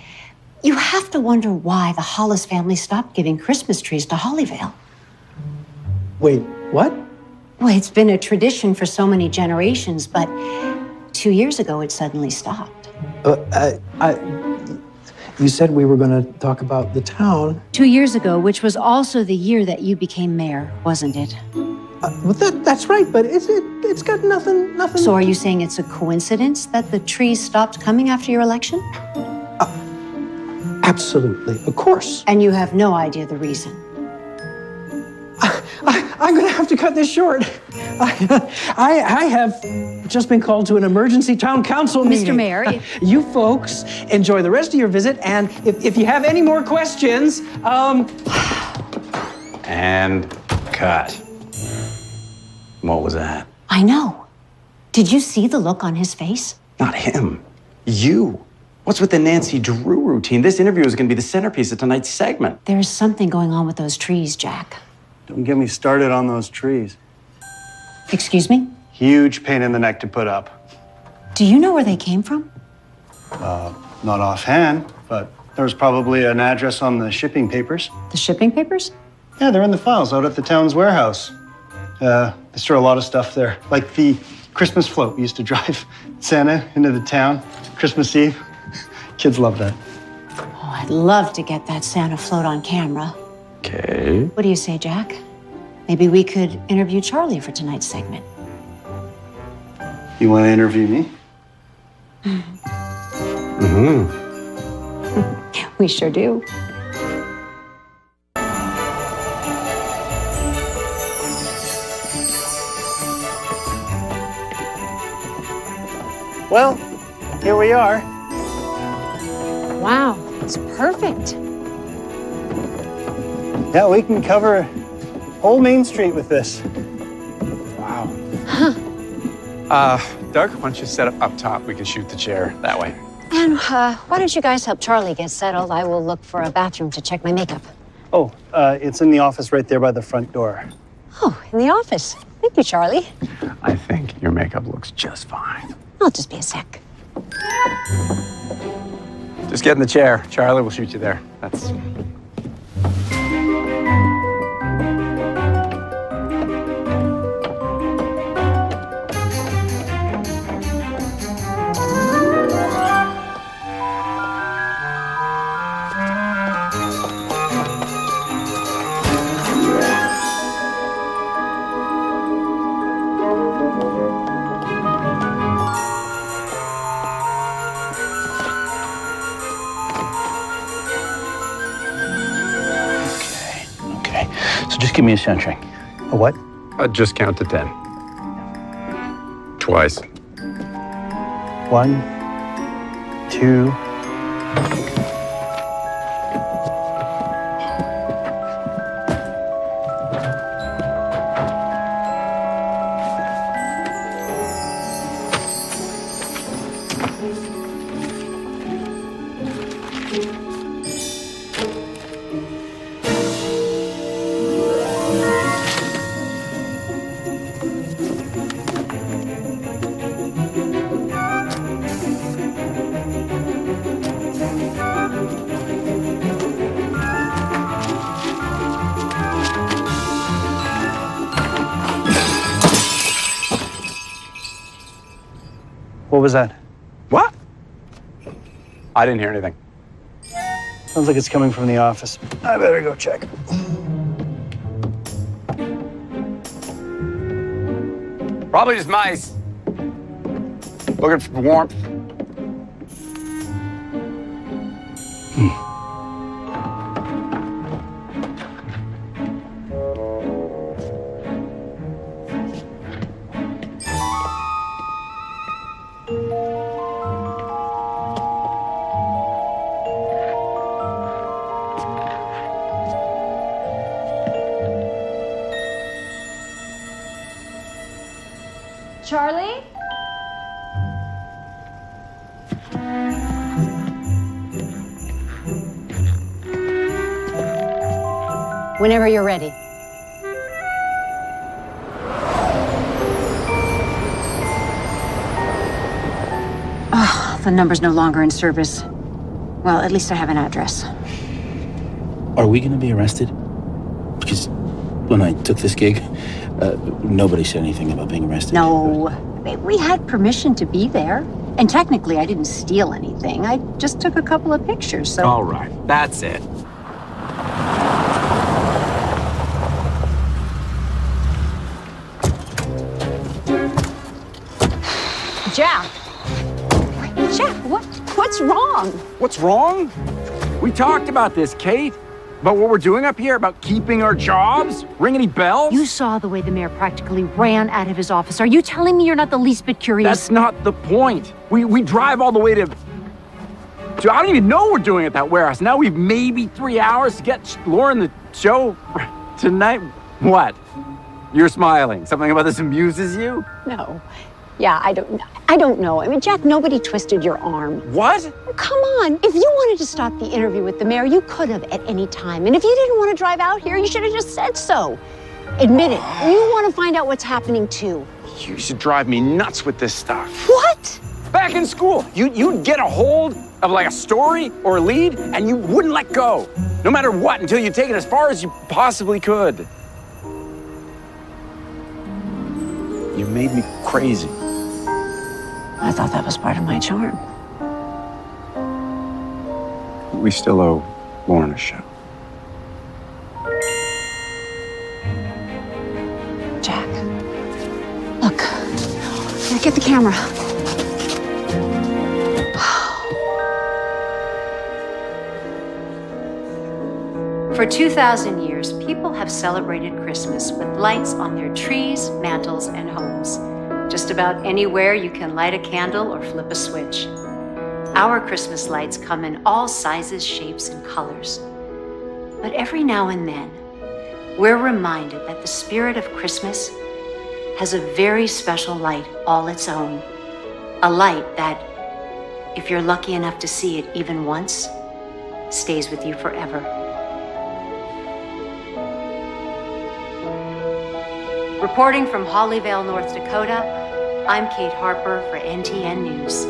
you have to wonder why the Hollis family stopped giving Christmas trees to Hollyvale. Wait, what? Well, it's been a tradition for so many generations, but 2 years ago it suddenly stopped. You said we were going to talk about the town. 2 years ago, which was also the year that you became mayor, wasn't it? Well, that's right, but it's got nothing. So are you saying it's a coincidence that the trees stopped coming after your election? Absolutely, of course. And you have no idea the reason? I'm going to have to cut this short. I have just been called to an emergency town council meeting. Mr. Mayor, you folks enjoy the rest of your visit, and if you have any more questions, And cut. What was that? I know. Did you see the look on his face? Not him. You. What's with the Nancy Drew routine? This interview is going to be the centerpiece of tonight's segment. There's something going on with those trees, Jack. Don't get me started on those trees. Excuse me? Huge pain in the neck to put up. Do you know where they came from? Not offhand, but there was probably an address on the shipping papers. The shipping papers? Yeah, they're in the files out at the town's warehouse. They store a lot of stuff there, like the Christmas float we used to drive Santa into the town Christmas Eve. Kids love that. Oh, I'd love to get that Santa float on camera. Okay. What do you say, Jack? Maybe we could interview Charlie for tonight's segment. You want to interview me? Mm-hmm. We sure do. Well, here we are. Wow, it's perfect. Yeah, we can cover whole Main Street with this. Wow. Huh. Doug, why don't you set up top? We can shoot the chair that way. And why don't you guys help Charlie get settled? I will look for a bathroom to check my makeup. Oh, it's in the office right there by the front door. Oh, in the office. Thank Thank you, Charlie. I think your makeup looks just fine. I'll just be a sec. Just get in the chair. Charlie will shoot you there. That's... So just give me a centering. A what? Just count to 10. Twice. 1, 2. What was that? What? I didn't hear anything. Sounds like it's coming from the office. I better go check. Probably just mice. Looking for warmth. Charlie? Whenever you're ready. Oh, the number's no longer in service. Well, at least I have an address. Are we going to be arrested? Because when I took this gig, nobody said anything about being arrested. No, we had permission to be there. And technically, I didn't steal anything. I just took a couple of pictures, so... All right, that's it. Jack! Jack, what's wrong? What's wrong? We talked about this, Kate. About what we're doing up here, about keeping our jobs? Ring any bells? You saw the way the mayor practically ran out of his office. Are you telling me you're not the least bit curious? That's not the point. We drive all the way to I don't even know what we're doing at that warehouse. Now we've maybe 3 hours to get Lauren the show tonight. What? You're smiling. Something about this amuses you? No. Yeah, I don't know. I mean, Jack, nobody twisted your arm. What? Oh, come on. If you wanted to stop the interview with the mayor, you could have at any time. And if you didn't want to drive out here, you should have just said so. Admit it. You want to find out what's happening, too. You used to drive me nuts with this stuff. What? Back in school, you'd get a hold of like a story or a lead, and you wouldn't let go. No matter what, until you take it as far as you possibly could. You made me crazy. I thought that was part of my charm. We still owe Lauren a show. Jack, look, here, get the camera. For 2,000 years, people have celebrated Christmas with lights on their trees, mantles, and homes. Just about anywhere you can light a candle or flip a switch. Our Christmas lights come in all sizes, shapes, and colors. But every now and then, we're reminded that the spirit of Christmas has a very special light all its own. A light that, if you're lucky enough to see it even once, stays with you forever. Reporting from Hollyvale, North Dakota, I'm Kate Harper for NTN News.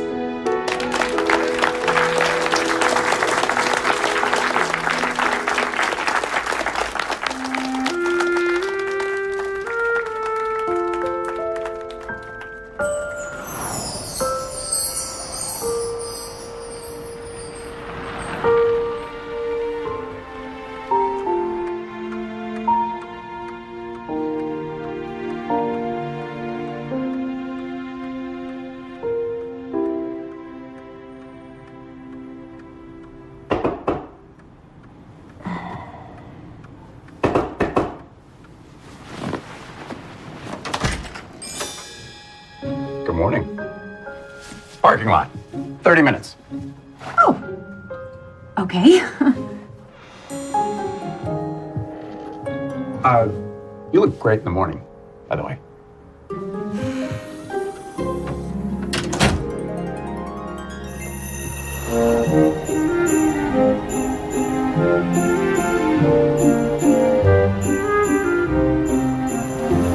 Good morning. Parking lot. 30 minutes. Okay. You look great in the morning, by the way.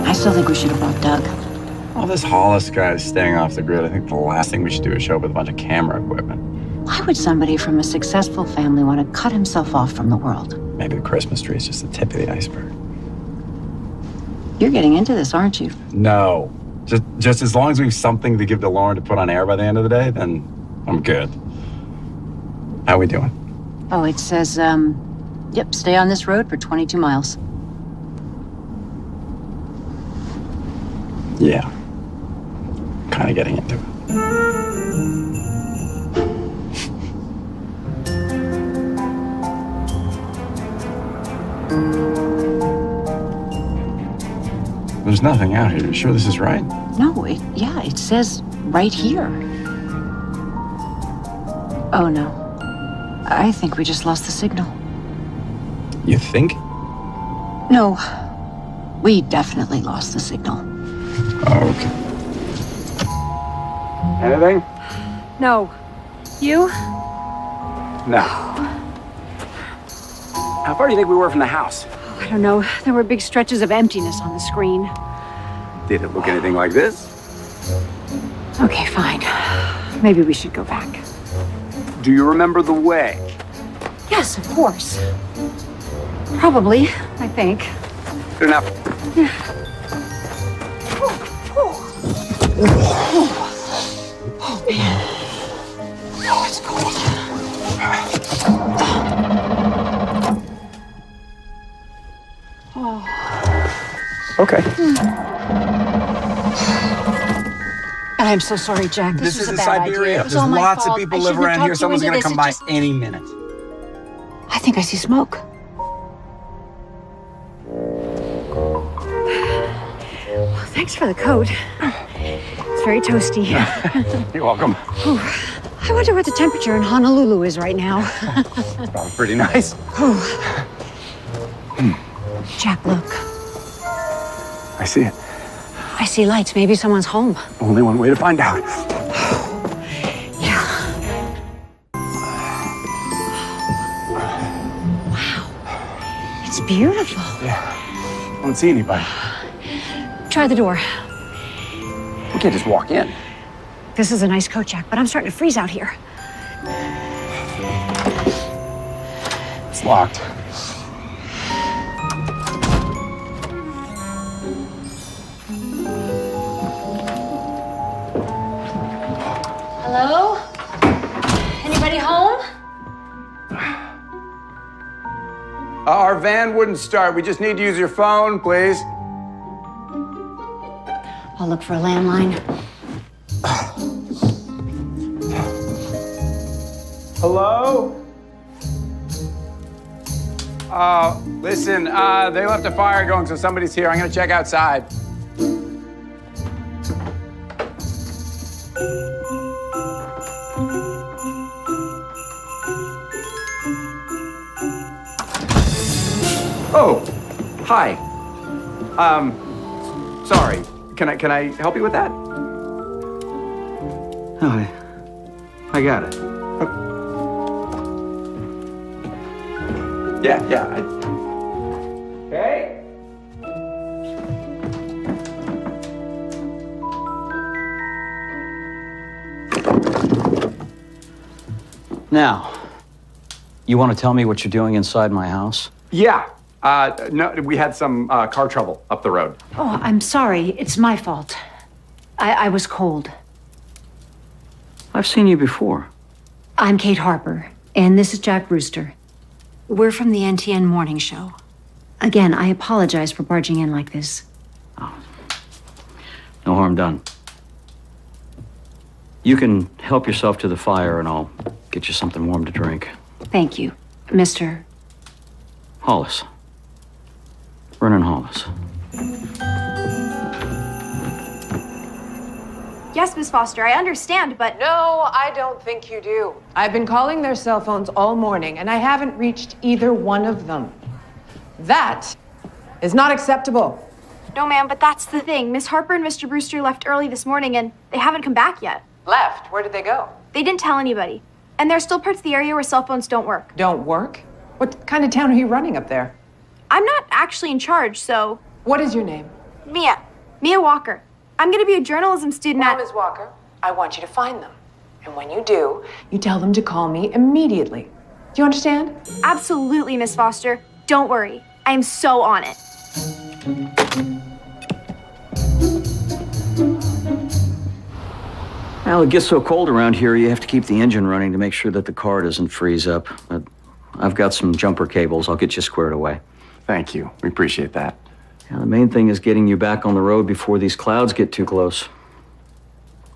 I still think we should have brought Doug. All this Hollis guy is staying off the grid. I think the last thing we should do is show up with a bunch of camera equipment. Why would somebody from a successful family want to cut himself off from the world? Maybe the Christmas tree is just the tip of the iceberg. You're getting into this, aren't you? No. Just as long as we have something to give to Lauren to put on air by the end of the day, then I'm good. How we doing? Oh, it says, yep, stay on this road for 22 miles. Yeah. Kind of getting into it. There's nothing out here. You sure this is right? No, it says right here. Oh, no. I think we just lost the signal. You think? No, we definitely lost the signal. Okay. Anything? No. You? No. How far do you think we were from the house? I don't know. There were big stretches of emptiness on the screen. Did it look anything like this? Okay, fine. Maybe we should go back. Do you remember the way? Yes, of course. Probably, I think. Good enough. Oh, man. Oh, it's cold. Okay. I'm so sorry, Jack. This was is a bad Siberia. idea. It was There's all my lots fault. of people I live shouldn't have around here. talked you Someone's into gonna this. come It by just- any minute. I think I see smoke. Well, thanks for the coat. It's very toasty. You're welcome. Whew. I wonder what the temperature in Honolulu is right now. Probably pretty nice. Whew. Jack, look. I see it. I see lights. Maybe someone's home. Only one way to find out. Yeah. Wow. It's beautiful. Yeah. I don't see anybody. Try the door. We can't just walk in. This is a nice coat, Jack, but I'm starting to freeze out here. It's locked. Hello? Anybody home? Our van wouldn't start. We just need to use your phone, please. I'll look for a landline. Hello? Listen, they left a fire going, so somebody's here. I'm gonna check outside. Oh, hi. Sorry. Can I help you with that? Oh, I got it. Yeah. Okay. Now, you want to tell me what you're doing inside my house? Yeah. No, we had some car trouble up the road. Oh, I'm sorry. It's my fault. I was cold. I've seen you before. I'm Kate Harper, and this is Jack Brewster. We're from the NTN Morning Show. Again, I apologize for barging in like this. No harm done. You can help yourself to the fire, and I'll get you something warm to drink. Thank you, Mr. Hollis. Vernon Hollis. Yes, Miss Foster, I understand, but... No, I don't think you do. I've been calling their cell phones all morning, and I haven't reached either one of them. That is not acceptable. No, ma'am, but that's the thing. Miss Harper and Mr. Brewster left early this morning, and they haven't come back yet. Left? Where did they go? They didn't tell anybody. And there are still parts of the area where cell phones don't work. Don't work? What kind of town are you running up there? I'm not actually in charge, so... What is your name? Mia. Mia Walker. I'm going to be a journalism student at... Ms. Walker, I want you to find them. And when you do, you tell them to call me immediately. Do you understand? Absolutely, Miss Foster. Don't worry. I am so on it. Well, it gets so cold around here, you have to keep the engine running to make sure that the car doesn't freeze up. But I've got some jumper cables. I'll get you squared away. Thank you. We appreciate that. Yeah, the main thing is getting you back on the road before these clouds get too close.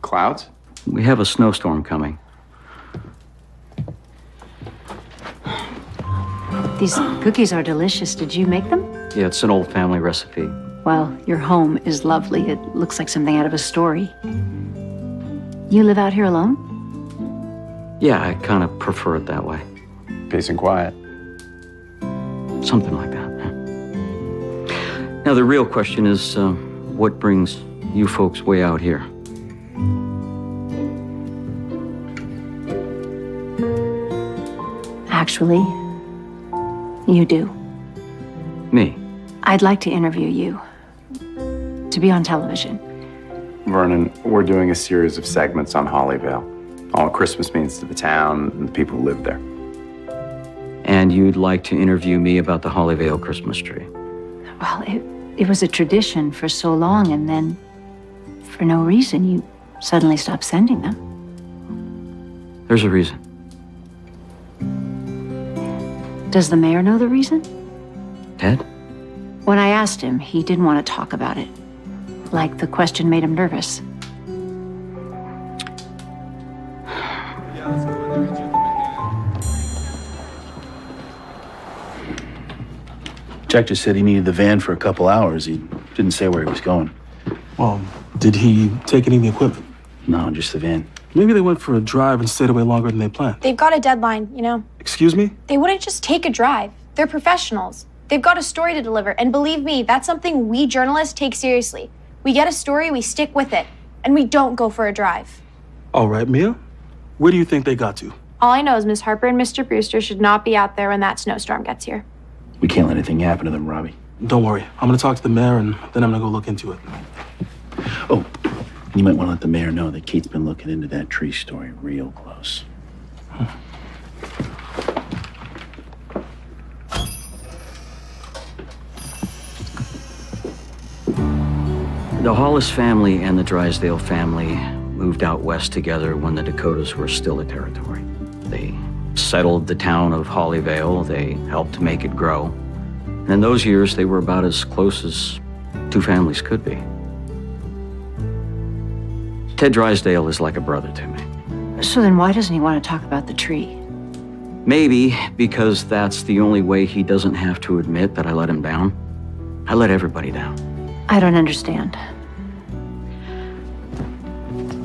Clouds? We have a snowstorm coming. These cookies are delicious. Did you make them? Yeah, it's an old family recipe. Well, your home is lovely. It looks like something out of a story. You live out here alone? Yeah, I kind of prefer it that way. Peace and quiet. Something like that. Now, the real question is, what brings you folks way out here? Actually, you do. Me? I'd like to interview you. To be on television. Vernon, we're doing a series of segments on Hollyvale. All Christmas means to the town and the people who live there. And you'd like to interview me about the Hollyvale Christmas tree? Well, it was a tradition for so long, and then, for no reason, you suddenly stopped sending them. There's a reason. Does the mayor know the reason? Ted? When I asked him, he didn't want to talk about it. Like the question made him nervous. Jack just said he needed the van for a couple hours. He didn't say where he was going. Well, did he take any of the equipment? No, just the van. Maybe they went for a drive and stayed away longer than they planned. They've got a deadline, you know. Excuse me? They wouldn't just take a drive. They're professionals. They've got a story to deliver, and believe me, that's something we journalists take seriously. We get a story, we stick with it, and we don't go for a drive. All right, Mia. Where do you think they got to? All I know is Miss Harper and Mr. Brewster should not be out there when that snowstorm gets here. We can't let anything happen to them, Robbie. Don't worry. I'm going to talk to the mayor, and then I'm going to go look into it. Oh, you might want to let the mayor know that Kate's been looking into that tree story real close. The Hollis family and the Drysdale family moved out west together when the Dakotas were still a territory. They settled the town of Hollyvale. They helped make it grow. And in those years, they were about as close as two families could be. Ted Drysdale is like a brother to me. So then why doesn't he want to talk about the tree? Maybe because that's the only way he doesn't have to admit that I let him down. I let everybody down. I don't understand.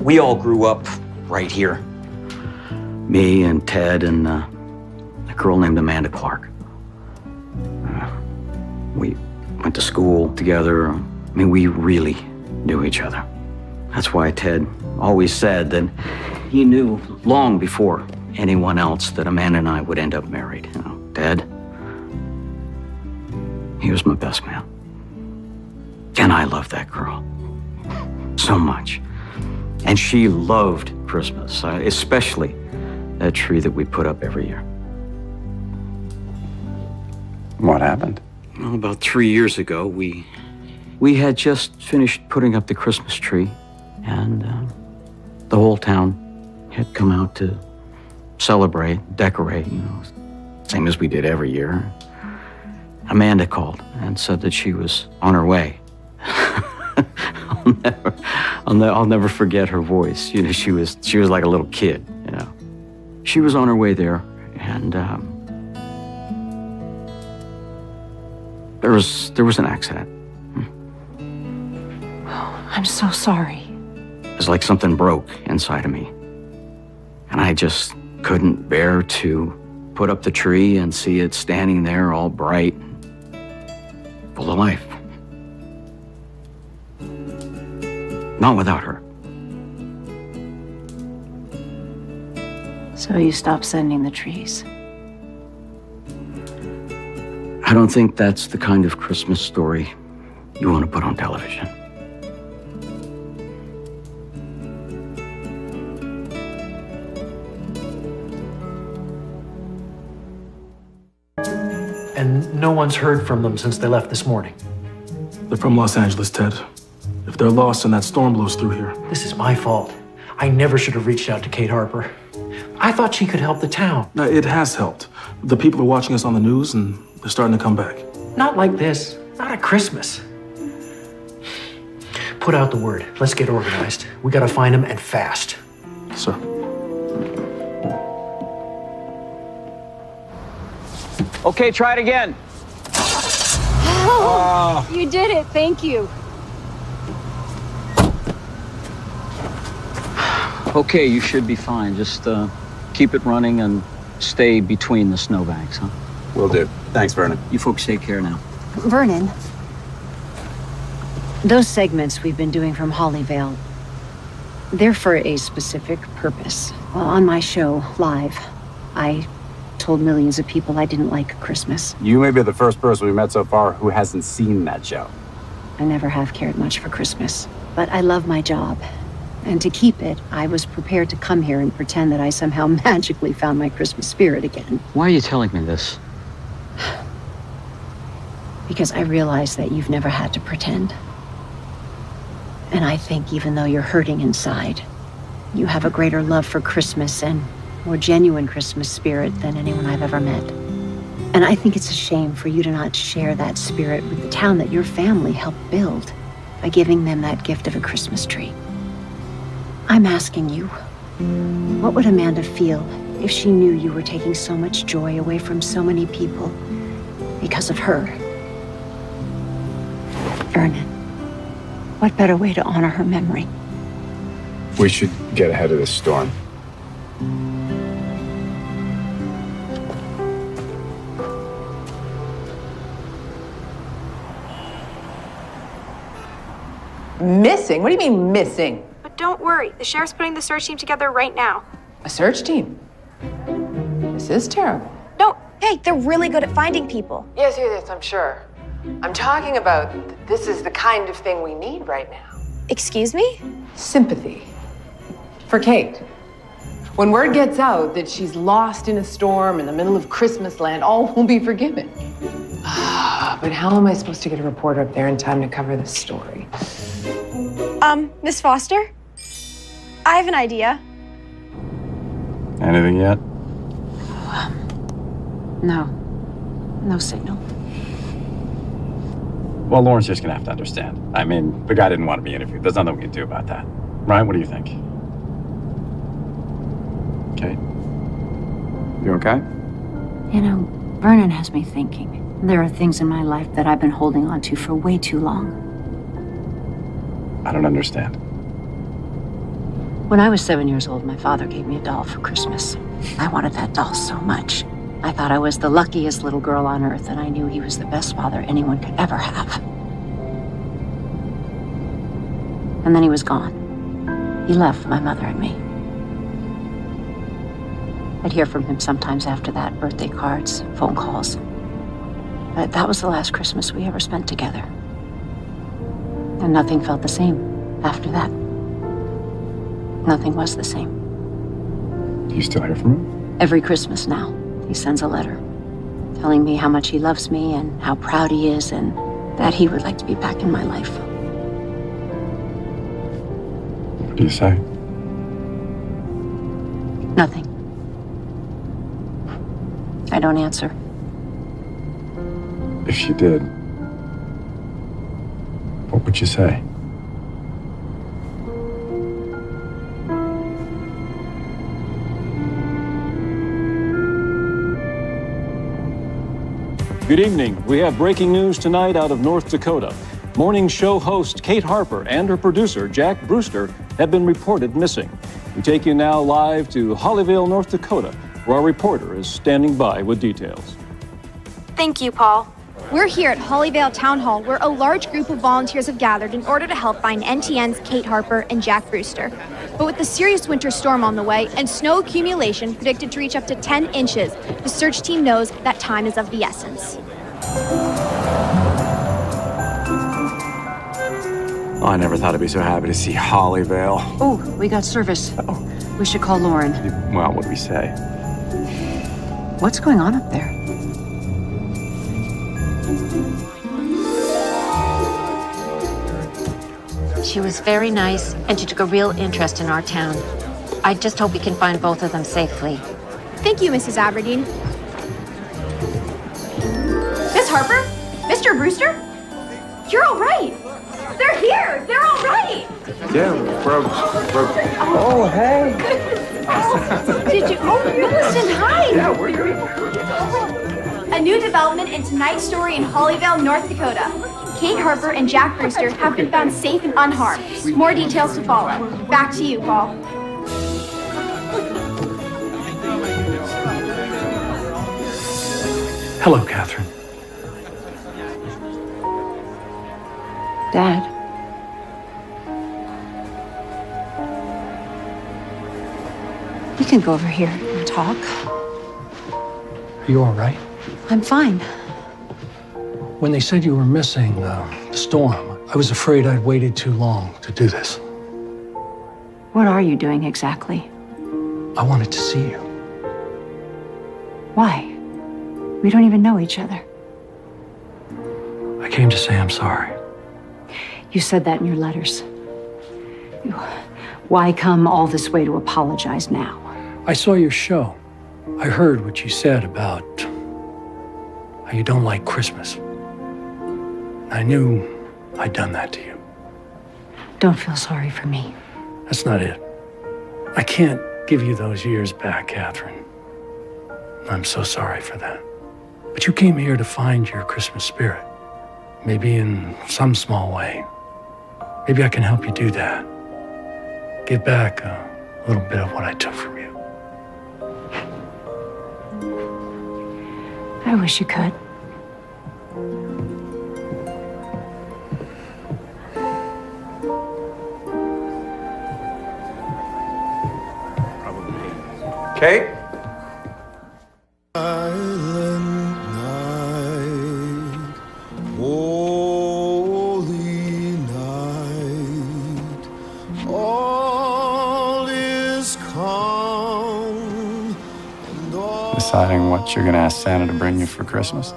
We all grew up right here. Me and Ted and a girl named Amanda Clark. We went to school together. I mean, we really knew each other. That's why Ted always said that he knew long before anyone else that Amanda and I would end up married. You know, Ted, he was my best man. And I loved that girl so much. And she loved Christmas, especially that tree that we put up every year. What happened? Well, about 3 years ago, we had just finished putting up the Christmas tree, and the whole town had come out to celebrate, decorate, same as we did every year. Amanda called and said that she was on her way. I'll never forget her voice. She was like a little kid. She was on her way there, and there was an accident. I'm so sorry. It was like something broke inside of me, and I just couldn't bear to put up the tree and see it standing there all bright, full of life. Not without her. So you stopped sending the trees. I don't think that's the kind of Christmas story you want to put on television. And no one's heard from them since they left this morning. They're from Los Angeles, Ted. If they're lost and that storm blows through here. This is my fault. I never should have reached out to Kate Harper. I thought she could help the town. No, it has helped. The people are watching us on the news and they're starting to come back. Not like this. Not at Christmas. Put out the word. Let's get organized. We gotta find them and fast. Sir. Okay, try it again. Oh, you did it. Thank you. Okay, you should be fine. Just keep it running and stay between the snowbanks, huh? Will do. Thanks, Vernon. You folks take care now. Vernon, those segments we've been doing from Hollyvale, they're for a specific purpose. Well, on my show, live, I told millions of people I didn't like Christmas. You may be the first person we met so far who hasn't seen that show. I never have cared much for Christmas, but I love my job. And to keep it, I was prepared to come here and pretend that I somehow magically found my Christmas spirit again. Why are you telling me this? Because I realize that you've never had to pretend. And I think even though you're hurting inside, you have a greater love for Christmas and more genuine Christmas spirit than anyone I've ever met. And I think it's a shame for you to not share that spirit with the town that your family helped build by giving them that gift of a Christmas tree. I'm asking you, what would Amanda feel if she knew you were taking so much joy away from so many people because of her? Vernon, what better way to honor her memory? We should get ahead of this storm. Missing? What do you mean missing? But don't worry, the sheriff's putting the search team together right now. A search team? This is terrible. No, hey, they're really good at finding people. Yes, I'm sure. I'm talking about this is the kind of thing we need right now. Excuse me? Sympathy. For Kate. When word gets out that she's lost in a storm in the middle of Christmas land, all will be forgiven. But how am I supposed to get a reporter up there in time to cover this story? Miss Foster? I have an idea. Anything yet? No signal. Well, Lauren's just gonna have to understand. I mean, the guy didn't want to be interviewed. There's nothing we can do about that. Ryan, what do you think? Kate? You okay? You know, Vernon has me thinking. There are things in my life that I've been holding on to for way too long. I don't understand. When I was 7 years old, my father gave me a doll for Christmas. I wanted that doll so much. I thought I was the luckiest little girl on earth, and I knew he was the best father anyone could ever have. And then he was gone. He left my mother and me. I'd hear from him sometimes after that, birthday cards, phone calls. But that was the last Christmas we ever spent together. And nothing felt the same after that. Nothing was the same. Do you still hear from him? Every Christmas now, he sends a letter telling me how much he loves me and how proud he is and that he would like to be back in my life. What do you say? Nothing. I don't answer. If you did, what would you say? Good evening. We have breaking news tonight out of North Dakota. Morning show host Kate Harper and her producer Jack Brewster have been reported missing. We take you now live to Hollyvale, North Dakota, where our reporter is standing by with details. Thank you, Paul. We're here at Hollyvale Town Hall, where a large group of volunteers have gathered in order to help find NTN's Kate Harper and Jack Brewster. But with the serious winter storm on the way and snow accumulation predicted to reach up to 10 inches, the search team knows that time is of the essence. Oh, I never thought I'd be so happy to see Hollyvale. Oh, we got service. We should call Lauren. Well, what do we say? What's going on up there? She was very nice, and she took a real interest in our town. I just hope we can find both of them safely. Thank you, Mrs. Aberdeen. Miss Harper? Mr. Brewster? You're all right. They're here. They're all right. Yeah, we're Oh, hey. Did you? Oh, you listened. Hi. Yeah, we're good. A new development in tonight's story in Hollyvale, North Dakota. Kate Harper and Jack Brewster have been found safe and unharmed. More details to follow. Back to you, Paul. Hello, Catherine. Dad. We can go over here and talk. Are you all right? I'm fine. When they said you were missing, the storm, I was afraid I'd waited too long to do this. What are you doing exactly? I wanted to see you. Why? We don't even know each other. I came to say I'm sorry. You said that in your letters. Why come all this way to apologize now? I saw your show. I heard what you said about how you don't like Christmas. I knew I'd done that to you. Don't feel sorry for me. That's not it. I can't give you those years back, Catherine. I'm so sorry for that. But you came here to find your Christmas spirit. Maybe in some small way. Maybe I can help you do that. Give back a little bit of what I took from you. I wish you could. Kate? Deciding what you're gonna ask Santa to bring you for Christmas?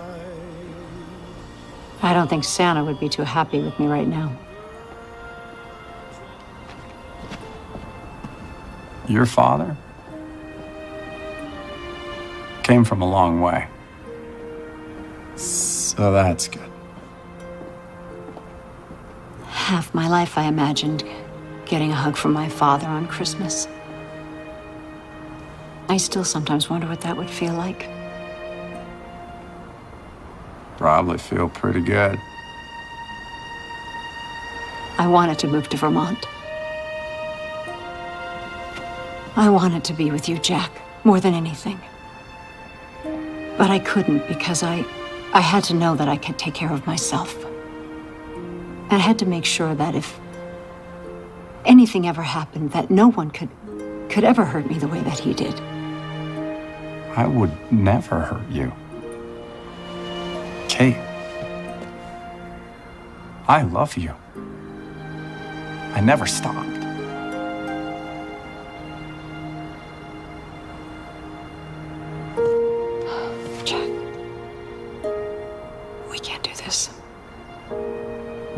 I don't think Santa would be too happy with me right now. Your father came from a long way. So that's good. Half my life I imagined getting a hug from my father on Christmas. I still sometimes wonder what that would feel like. Probably feel pretty good. I wanted to move to Vermont. I wanted to be with you, Jack, more than anything. But I couldn't because I had to know that I could take care of myself. I had to make sure that if anything ever happened, that no one could ever hurt me the way that he did. I would never hurt you. Kate, I love you. I never stopped.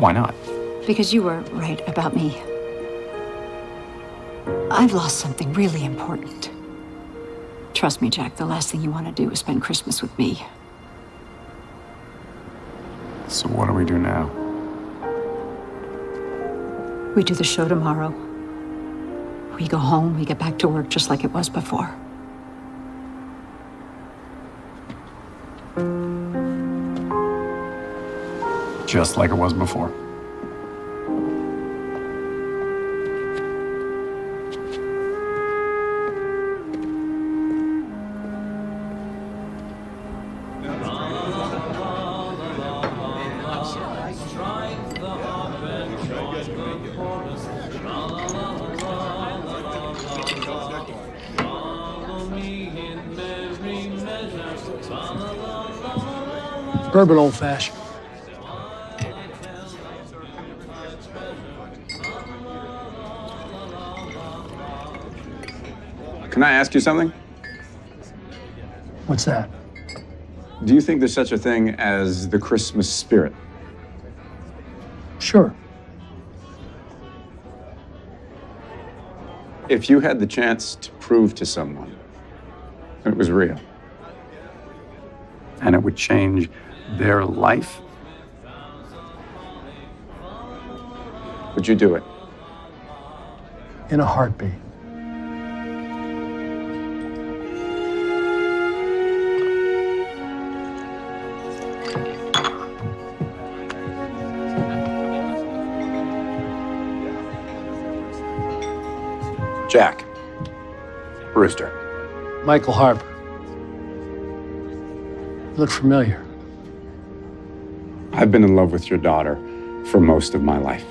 Why not? Because you were right about me. I've lost something really important. Trust me, Jack, the last thing you want to do is spend Christmas with me. So what do we do now? We do the show tomorrow. We go home, we get back to work just like it was before. Just like it was before. Bourbon old fashioned. Can I ask you something? What's that? Do you think there's such a thing as the Christmas spirit? Sure. If you had the chance to prove to someone it was real, and it would change their life, would you do it? In a heartbeat. Jack Brewster. Michael Harper. Look familiar. I've been in love with your daughter for most of my life.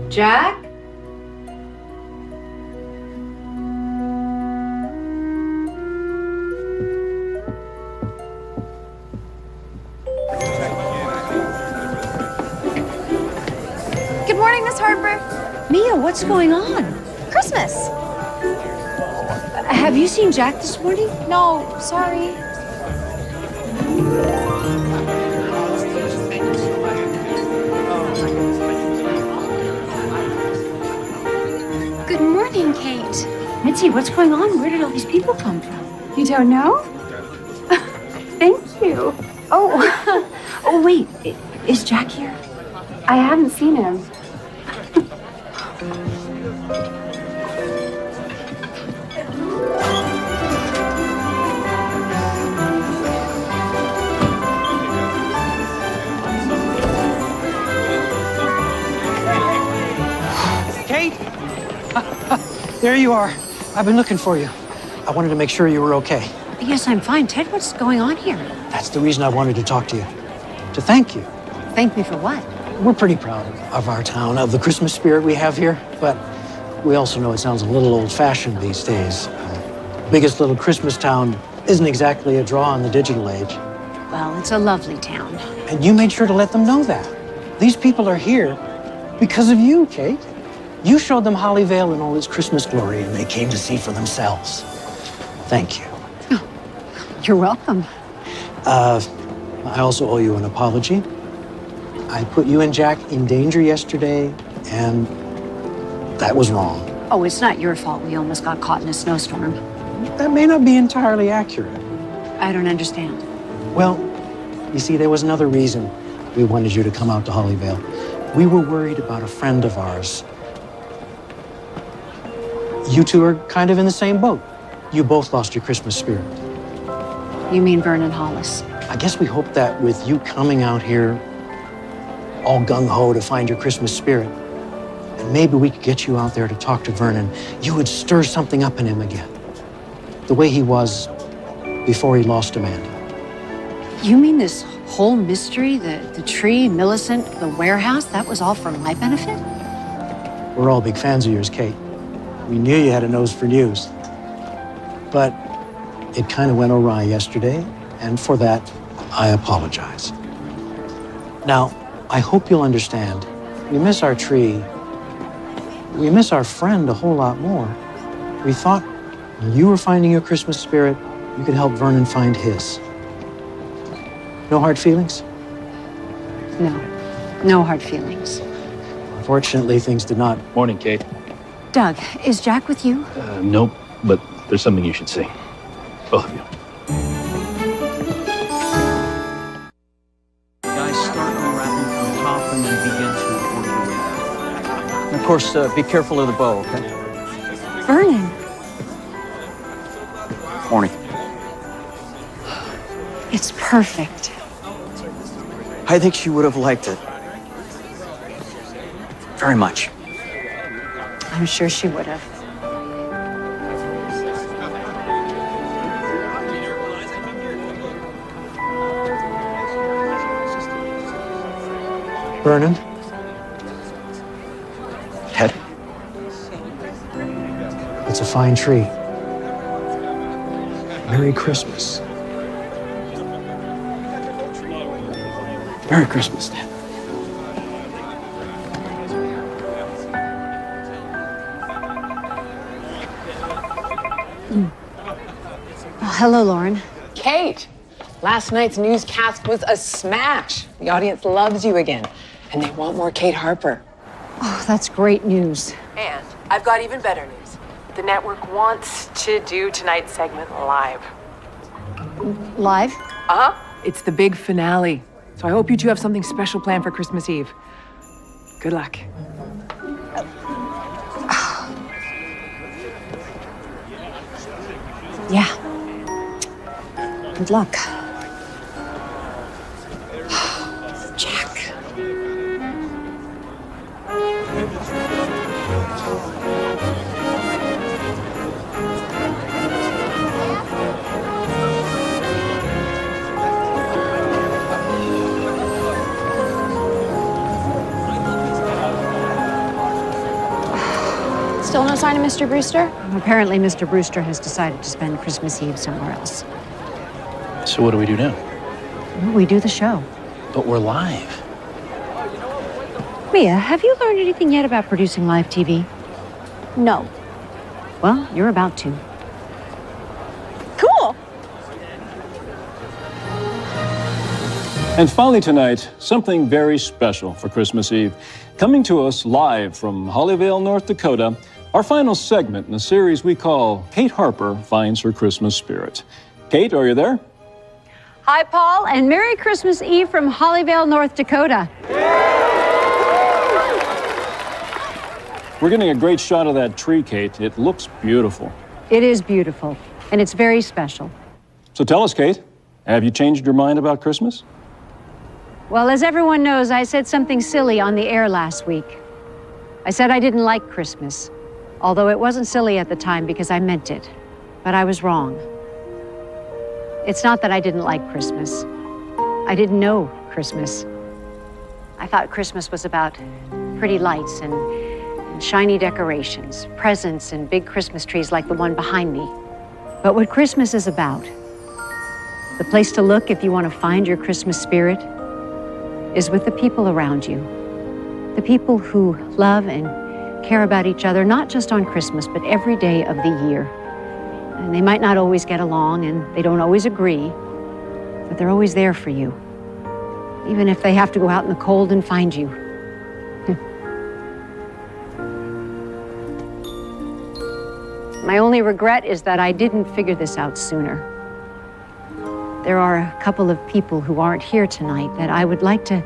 Jack? Good morning, Miss Harper. Mia, what's going on? Christmas. Have you seen Jack this morning? No, sorry. Good morning, Kate. Mitzi, what's going on? Where did all these people come from? You don't know? Thank you. Oh, oh wait, is Jack here? I haven't seen him. Kate? There you are. I've been looking for you. I wanted to make sure you were okay. Yes, I'm fine. Ted, what's going on here? That's the reason I wanted to talk to you. To thank you. Thank me for what? We're pretty proud of our town, of the Christmas spirit we have here, but we also know it sounds a little old-fashioned these days. Biggest little Christmas town isn't exactly a draw in the digital age. Well, it's a lovely town. And you made sure to let them know that. These people are here because of you, Kate. You showed them Hollyvale in all its Christmas glory, and they came to see for themselves. Thank you. Oh, you're welcome. I also owe you an apology. I put you and Jack in danger yesterday, and that was wrong. Oh, it's not your fault we almost got caught in a snowstorm. That may not be entirely accurate. I don't understand. Well, you see, there was another reason we wanted you to come out to Hollyvale. We were worried about a friend of ours. You two are kind of in the same boat. You both lost your Christmas spirit. You mean Vernon Hollis? I guess we hoped that with you coming out here all gung-ho to find your Christmas spirit, and maybe we could get you out there to talk to Vernon. You would stir something up in him again. The way he was before he lost Amanda. You mean this whole mystery, the tree, Millicent, the warehouse, that was all for my benefit? We're all big fans of yours, Kate. We knew you had a nose for news. But it kind of went awry yesterday, and for that, I apologize. Now, I hope you'll understand, we miss our tree. We miss our friend a whole lot more. We thought when you were finding your Christmas spirit, you could help Vernon find his. No hard feelings? No. No hard feelings. Unfortunately, things did not. Morning, Kate. Doug, is Jack with you? Nope, but there's something you should see. Both of you. Guys, start unwrapping from the top and then begin to work your way back. And of course, be careful of the bow, okay? Vernon. Morning. It's perfect. I think she would have liked it. Very much. I'm sure she would have. Vernon? Ted? It's a fine tree. Merry Christmas. Merry Christmas, Ted. Oh, hello, Lauren. Kate, last night's newscast was a smash. The audience loves you again, and they want more Kate Harper. Oh, that's great news. And I've got even better news. The network wants to do tonight's segment live. Live? Uh-huh. It's the big finale. So I hope you two have something special planned for Christmas Eve. Good luck. Yeah. Good luck. Jack. Still no sign of Mr. Brewster? Apparently, Mr. Brewster has decided to spend Christmas Eve somewhere else. So what do we do now? Well, we do the show. But we're live. Mia, have you learned anything yet about producing live TV? No. Well, you're about to. Cool. And finally tonight, something very special for Christmas Eve. Coming to us live from Hollyvale, North Dakota, our final segment in a series we call Kate Harper Finds Her Christmas Spirit. Kate, are you there? Hi, Paul, and Merry Christmas Eve from Hollyvale, North Dakota. We're getting a great shot of that tree, Kate. It looks beautiful. It is beautiful, and it's very special. So tell us, Kate, have you changed your mind about Christmas? Well, as everyone knows, I said something silly on the air last week. I said I didn't like Christmas, although it wasn't silly at the time because I meant it. But I was wrong. It's not that I didn't like Christmas. I didn't know Christmas. I thought Christmas was about pretty lights and shiny decorations, presents and big Christmas trees like the one behind me. But what Christmas is about, the place to look if you want to find your Christmas spirit, is with the people around you. The people who love and care about each other, not just on Christmas, but every day of the year. And they might not always get along and they don't always agree, but they're always there for you. Even if they have to go out in the cold and find you. My only regret is that I didn't figure this out sooner. There are a couple of people who aren't here tonight that I would like to...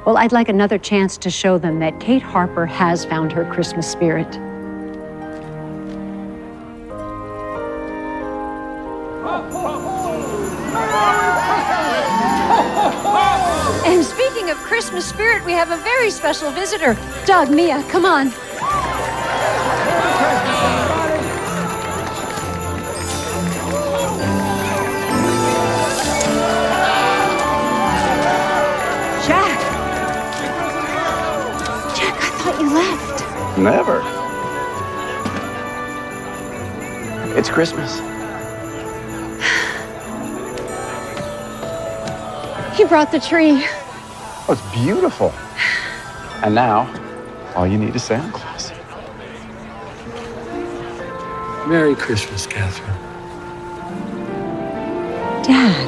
Well, I'd like another chance to show them that Kate Harper has found her Christmas spirit. And speaking of Christmas spirit, we have a very special visitor. Doug, Mia, come on. Jack, I thought you left. Never. It's Christmas. He brought the tree. Oh, it's beautiful. And now, all you need is Santa Claus. Merry Christmas, Catherine. Dad.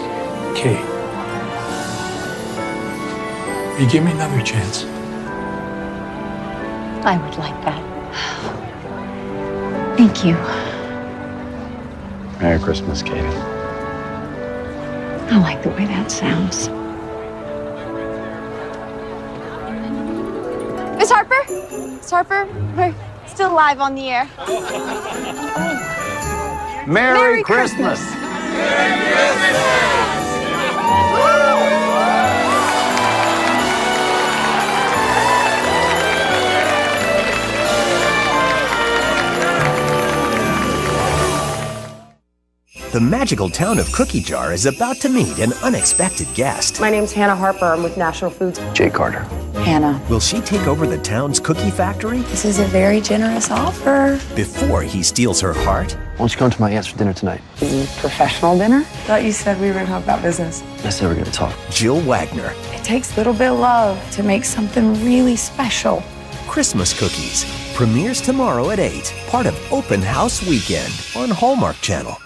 Kate. You give me another chance. I would like that. Thank you. Merry Christmas, Katie. I like the way that sounds. Miss Harper? Miss Harper, we're still live on the air. Merry Christmas. The magical town of Cookie Jar is about to meet an unexpected guest. My name's Hannah Harper. I'm with National Foods. Jay Carter. Hannah. Will she take over the town's cookie factory? This is a very generous offer. Before he steals her heart? Why don't you come to my aunt's for dinner tonight? Professional dinner? Thought you said we were going to talk about business. I said we're going to talk. Jill Wagner. It takes a little bit of love to make something really special. Christmas Cookies premieres tomorrow at 8, part of Open House Weekend on Hallmark Channel.